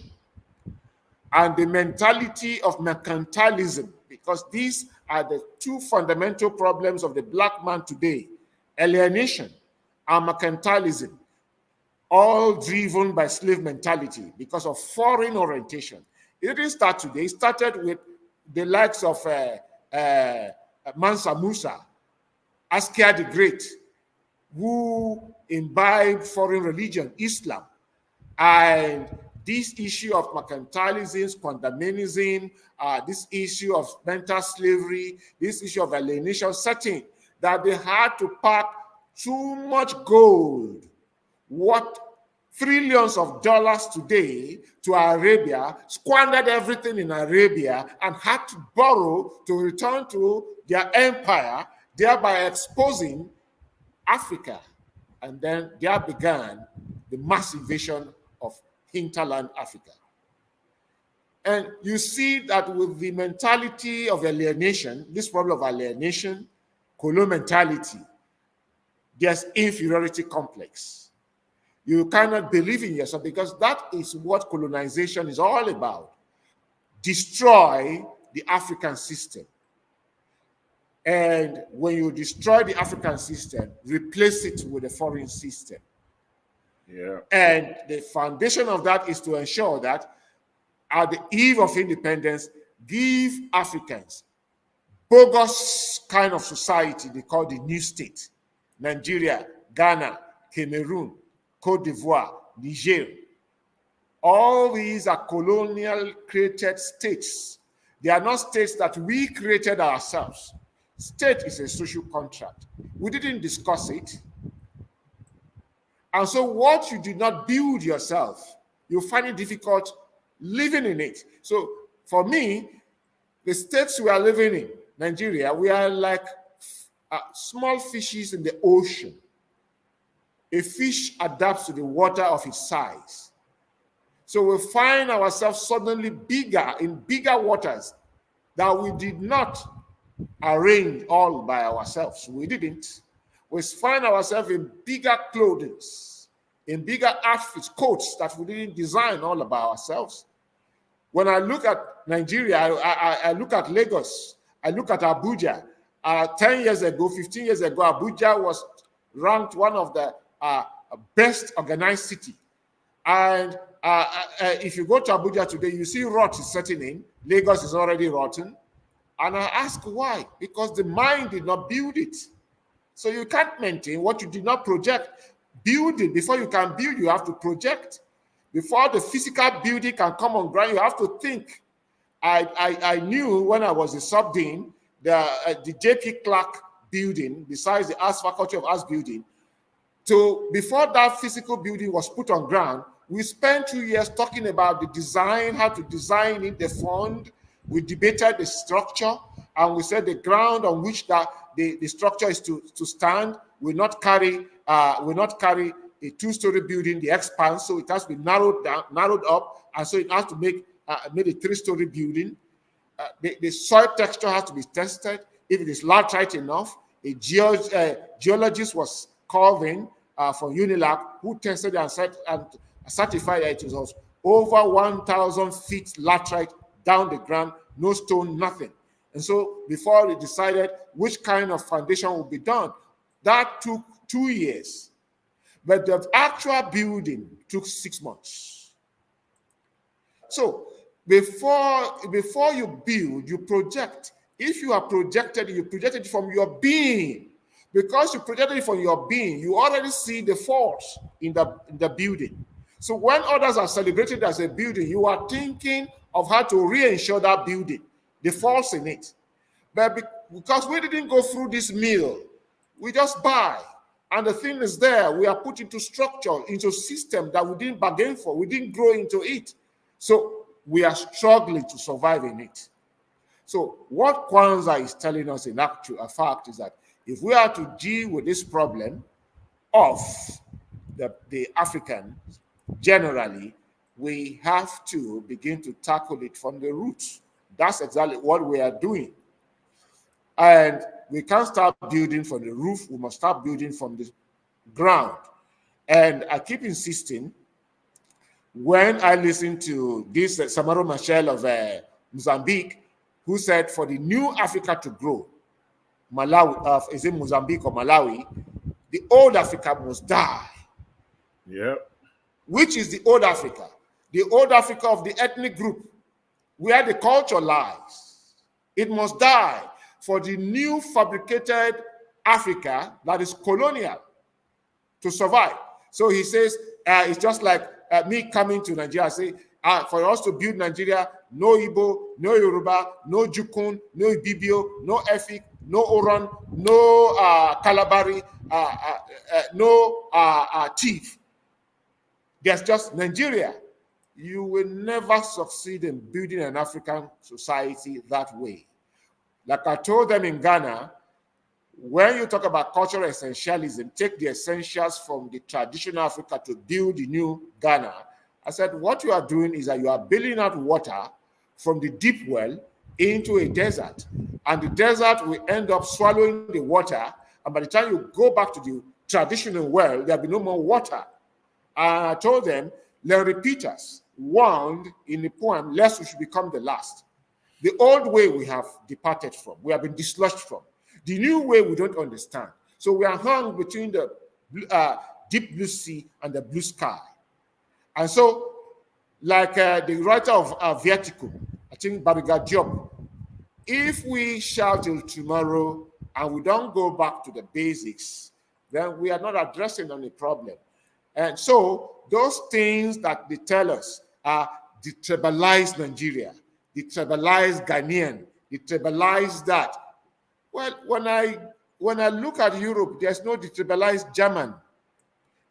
and the mentality of mercantilism, because these are the two fundamental problems of the black man today: alienation and mercantilism, all driven by slave mentality because of foreign orientation. It didn't start today. It started with the likes of Mansa Musa, Askia the Great, who imbibed foreign religion, Islam, and this issue of mercantilism, quandamonism, this issue of mental slavery, this issue of alienation, setting that they had to pack too much gold, what trillions of dollars today, to Arabia, squandered everything in Arabia, and had to borrow to return to their empire, thereby exposing Africa. And then there began the mass invasion of hinterland Africa. And you see that with the mentality of alienation, this problem of alienation, colonial mentality, there's inferiority complex. You cannot believe in yourself, because that is what colonization is all about. Destroy the African system. And when you destroy the African system, replace it with a foreign system. Yeah. And the foundation of that is to ensure that at the eve of independence, give Africans bogus kind of society they call the new state. Nigeria, Ghana, Cameroon, Cote d'Ivoire, Niger. All these are colonial created states. They are not states that we created ourselves. State is a social contract. We didn't discuss it. And so what you did not build yourself, you find it difficult living in it. So for me, the states we are living in, Nigeria, we are like small fishes in the ocean. A fish adapts to the water of its size. So we find ourselves suddenly bigger in bigger waters that we did not arrange all by ourselves. We didn't. We find ourselves in bigger clothing, in bigger outfits, coats that we didn't design all by ourselves. When I look at Nigeria, I look at Lagos, I look at Abuja. 10 years ago, 15 years ago, Abuja was ranked one of the best organized city. And if you go to Abuja today, you see rot is setting in. Lagos is already rotten. And I ask why? Because the mind did not build it. So you can't maintain what you did not project. Build it. Before you can build, you have to project. Before the physical building can come on ground, you have to think. I knew when I was a sub-dean, the J.P. Clark building, besides the Arts Faculty of Arts building, before that physical building was put on ground, we spent 2 years talking about the design, how to design it, the fund. We debated the structure, and we said the ground on which the structure is to stand will not carry a two-story building, the expanse, so it has to be narrowed up, and so it has to make a 3-story building. The soil texture has to be tested. If it is laterite enough, a geologist was called in from UNILAG, who tested and certified that it was over 1,000 feet laterite down the ground, no stone, nothing. And so before we decided which kind of foundation would be done, that took 2 years. But the actual building took 6 months. So before you build, you project. If you are projected, you projected it from your being. Because you projected it from your being, you already see the faults in the building. So when others are celebrated as a building, you are thinking of how to re-ensure that building, the faults in it. But because we didn't go through this mill, we just buy. And the thing is there, we are put into structure, into system that we didn't bargain for, we didn't grow into it. So we are struggling to survive in it. So what Kwanzaa is telling us in actual fact is that if we are to deal with this problem of the Africans generally, we have to begin to tackle it from the roots. That's exactly what we are doing. And we can't start building from the roof. We must start building from the ground. And I keep insisting, when I listen to this Samaro Machel of Mozambique, who said for the new Africa to grow, Malawi, is it Mozambique or Malawi, the old Africa must die. Yep. Which is the old Africa? The old Africa of the ethnic group, where the culture lies. It must die for the new fabricated Africa that is colonial to survive. So he says, it's just like me coming to Nigeria, say, for us to build Nigeria, no Igbo, no Yoruba, no Jukun, no Ibibio, no Efik, no Oron, no Kalabari, no Chief. There's just Nigeria. You will never succeed in building an African society that way. Like I told them in Ghana, when you talk about cultural essentialism, take the essentials from the traditional Africa to build the new Ghana. I said, what you are doing is that you are bailing out water from the deep well into a desert. And the desert will end up swallowing the water. And by the time you go back to the traditional well, there'll be no more water. I told them, the repeaters warned in the poem, lest we should become the last. The old way we have departed from, we have been dislodged from. The new way we don't understand. So we are hung between the deep blue sea and the blue sky. And so, like the writer of Vertical, I think Bariga Diop, if we shout till tomorrow and we don't go back to the basics, then we are not addressing any problem. And so those things that they tell us are detribalized Nigeria, detribalized Ghanaian, detribalized that. Well, when I look at Europe, there's no detribalized German,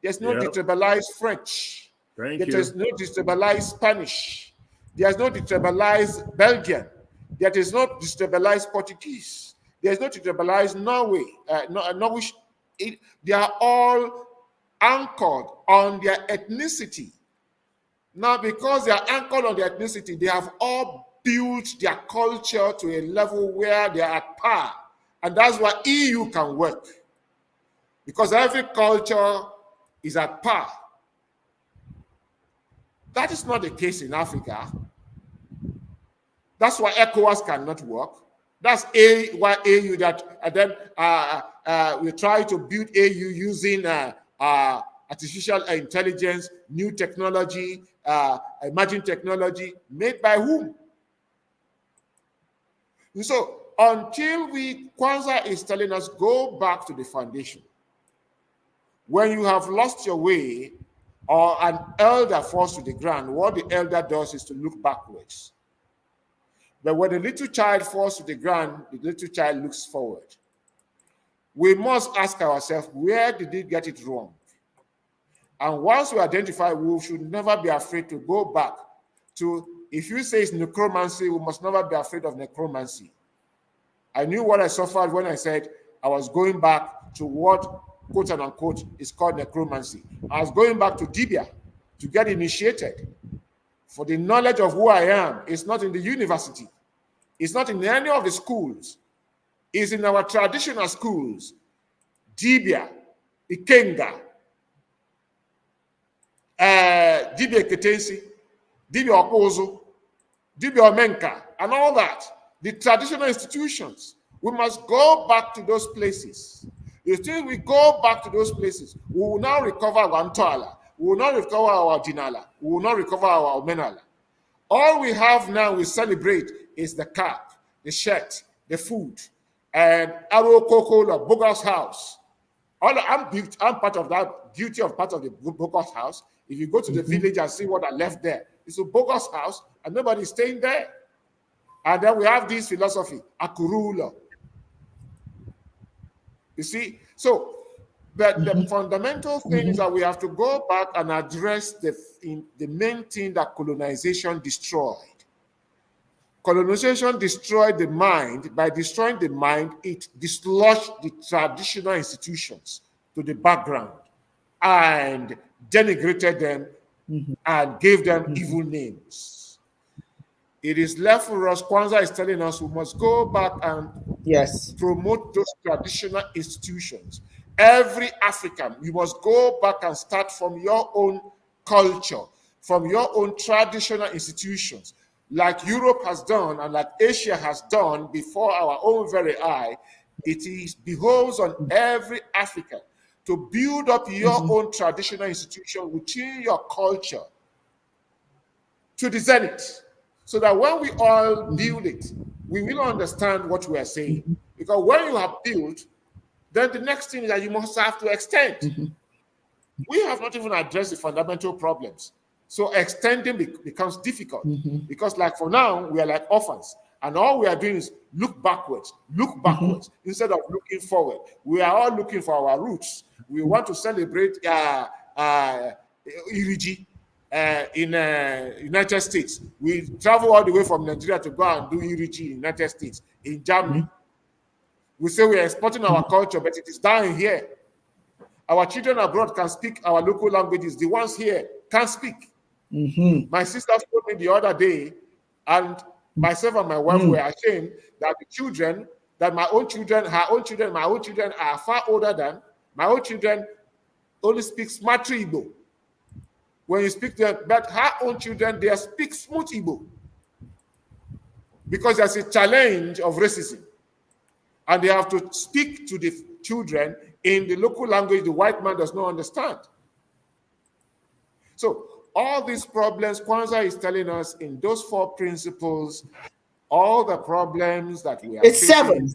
there's no detribalized French, there's no detribalized Spanish, there's no detribalized Belgian, there is no detribalized Portuguese, there's no detribalized Norway, Norwich. They are all anchored on their ethnicity. Now, because they are anchored on their ethnicity, they have all built their culture to a level where they are at par. And that's why EU can work. Because every culture is at par. That is not the case in Africa. That's why ECOWAS cannot work. That's why AU that and then we try to build AU using artificial intelligence, new technology, emerging technology, made by whom? And so until Kwanzaa is telling us, go back to the foundation. When you have lost your way or an elder falls to the ground, what the elder does is to look backwards. But when the little child falls to the ground, the little child looks forward. We must ask ourselves, where did he get it wrong? And once we identify, we should never be afraid to go back to, if you say it's necromancy, we must never be afraid of necromancy. I knew what I suffered when I said I was going back to what, quote and unquote, is called necromancy. I was going back to Dibia to get initiated. For the knowledge of who I am is not in the university. It's not in any of the schools. It's in our traditional schools. Dibia, Ikenga, Dibia Ketensi, Dibia Opozo, Dibia Omenka, and all that. The traditional institutions. We must go back to those places. Until we go back to those places, we will now recover our Antala. We will not recover our Dinala. We will not recover our Omenala. All we have now we celebrate is the cap, the shirt, the food, and Aro Coco, Bogus house. I'm part of that, guilty of part of the Bogus house. If you go to the village and see what I left there, it's a Bogus house, and nobody's staying there. And then we have this philosophy, Akurula. You see, so the fundamental thing is that we have to go back and address the main thing that colonization destroyed. Colonization destroyed the mind. By destroying the mind, it dislodged the traditional institutions to the background and denigrated them and gave them evil names. It is left for us, Kwanzaa is telling us, we must go back and promote those traditional institutions. Every African, you must go back and start from your own culture, from your own traditional institutions, like Europe has done and like Asia has done before our own very eye. It behoves on every African to build up your own traditional institution within your culture to the zenith, so that when we all build it, we will understand what we are saying. Because when you have built, then the next thing is that you must have to extend. We have not even addressed the fundamental problems. So extending becomes difficult. Because like for now, we are like orphans. And all we are doing is look backwards, instead of looking forward. We are all looking for our roots. We want to celebrate Iriji in United States. We travel all the way from Nigeria to go and do Iriji in United States, in Germany. We say we are exporting our culture, but it is down here. Our children abroad can speak our local languages. The ones here can't speak. My sister told me the other day, and myself and my wife were ashamed that the children, that my own children, her own children, my own children are far older than, my own children only speak smart Igbo. when you speak to them, but her own children, they speak smooth Igbo. Because there's a challenge of racism. And they have to speak to the children in the local language the white man does not understand. So all these problems, Kwanzaa is telling us in those 4 principles, all the problems that we are It's facing.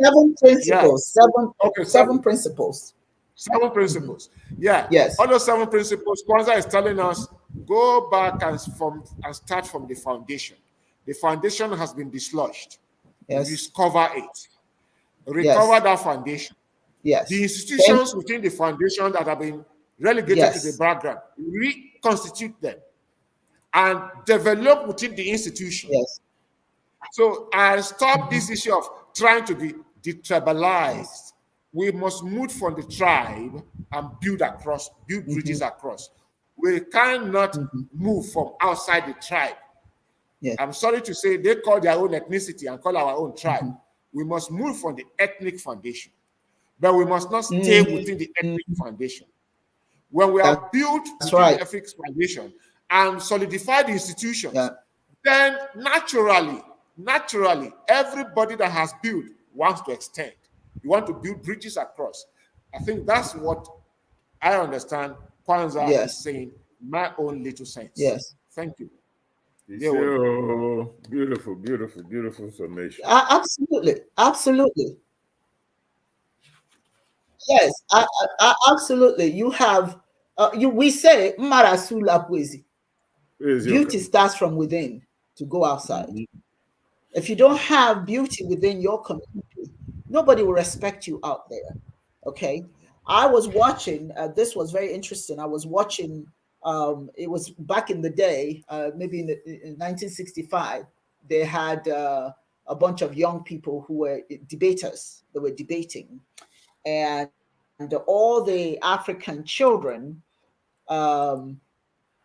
7 principles. Yeah. 7, okay, 7 principles. 7 principles. Yeah. Yes. All those 7 principles, Kwanzaa is telling us, go back and start from the foundation. The foundation has been dislodged. Yes. Discover it. Recover that foundation. Yes. The institutions within the foundation that have been relegated to the background, reconstitute them and develop within the institution. Yes. So I stop this issue of trying to be detribalized. We must move from the tribe and build bridges across. We cannot move from outside the tribe. Yes. I'm sorry to say they call their own ethnicity and call our own tribe. We must move from the ethnic foundation, but we must not stay within the ethnic foundation. When we have built the ethnic foundation and solidify the institutions, then naturally, everybody that has built wants to extend. You want to build bridges across. I think that's what I understand Kwanzaa is saying, my own little sense. Yes. Thank you. Beautiful, beautiful, beautiful summation. Absolutely. Yes, absolutely. You have, we say, beauty starts from within to go outside. If you don't have beauty within your community, nobody will respect you out there. Okay. I was watching, this was very interesting. I was watching, it was back in the day, maybe in 1965, they had a bunch of young people who were debaters. They were debating. And all the African children, all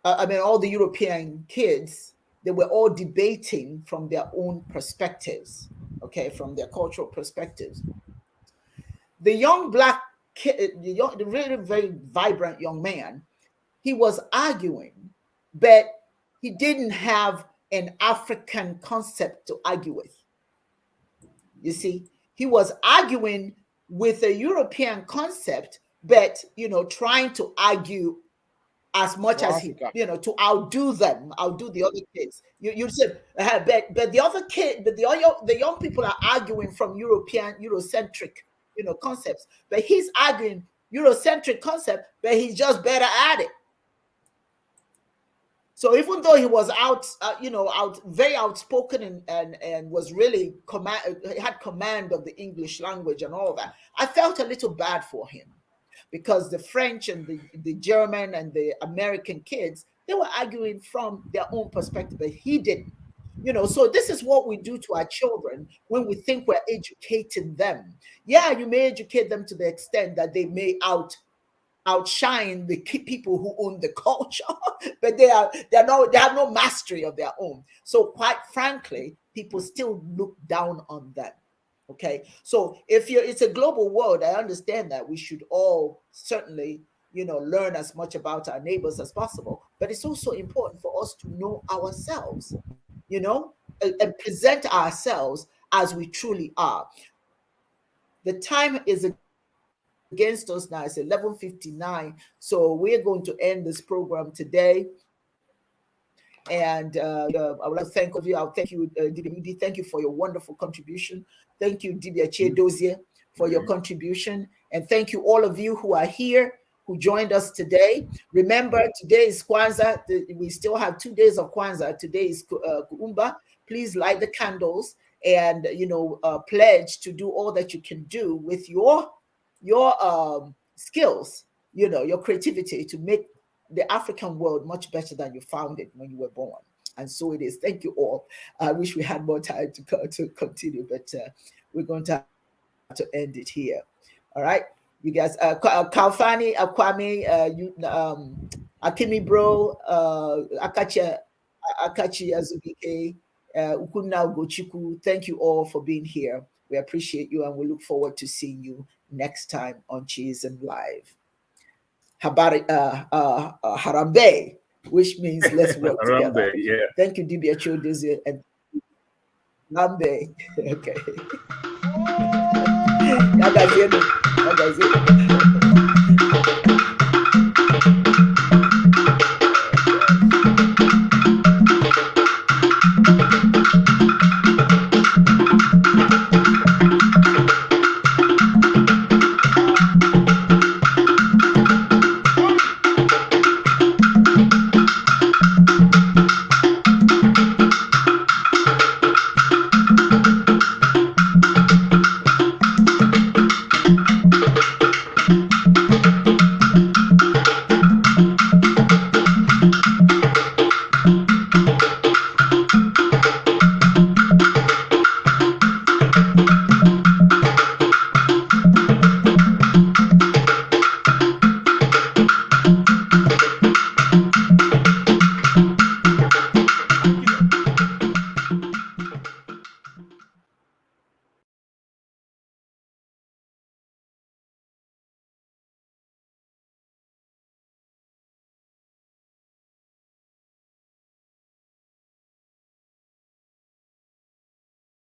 the European kids, they were all debating from their own perspectives, okay, from their cultural perspectives. The young black kid, the really very vibrant young man, he was arguing, but he didn't have an African concept to argue with. You see, he was arguing with a European concept, but, trying to argue as much as he, to outdo them, outdo the other kids. You said, but the other kid, but the young people are arguing from Eurocentric, concepts. But he's arguing Eurocentric concept, but he's just better at it. So even though he was very outspoken and was really had command of the English language and all that, I felt a little bad for him, because the French and the German and the American kids, they were arguing from their own perspective, but he didn't. So this is what we do to our children when we think we're educating them. Yeah, you may educate them to the extent that they may outshine the people who own the culture, but they have no mastery of their own. So quite frankly, people still look down on them. Okay, so it's a global world, I understand that we should all certainly, learn as much about our neighbors as possible, but it's also important for us to know ourselves, and present ourselves as we truly are. The time is against us now. It's 11:59, so we're going to end this program today. And I would like to thank all of you. I'll thank you, Dibia. Thank you for your wonderful contribution. Thank you, Dibia Chiedozie, for your contribution. And thank you, all of you who are here, who joined us today. Remember, today is Kwanzaa. We still have 2 days of Kwanzaa. Today is Kuumba. Please light the candles and, pledge to do all that you can do with your skills, your creativity, to make the African world much better than you found it when you were born. And so it is. Thank you all. I wish we had more time to continue, but we're going to have to end it here. All right, you guys. Kalfani, Akwame, Akimi Bro, Akachi Azubike, Ukuna Ugochukwu. Thank you all for being here. We appreciate you, and we look forward to seeing you next time on ChiismLive. Harambe, which means let's work together. Harambe, yeah. Thank you, Dibia Chodeze and Harambe. Okay.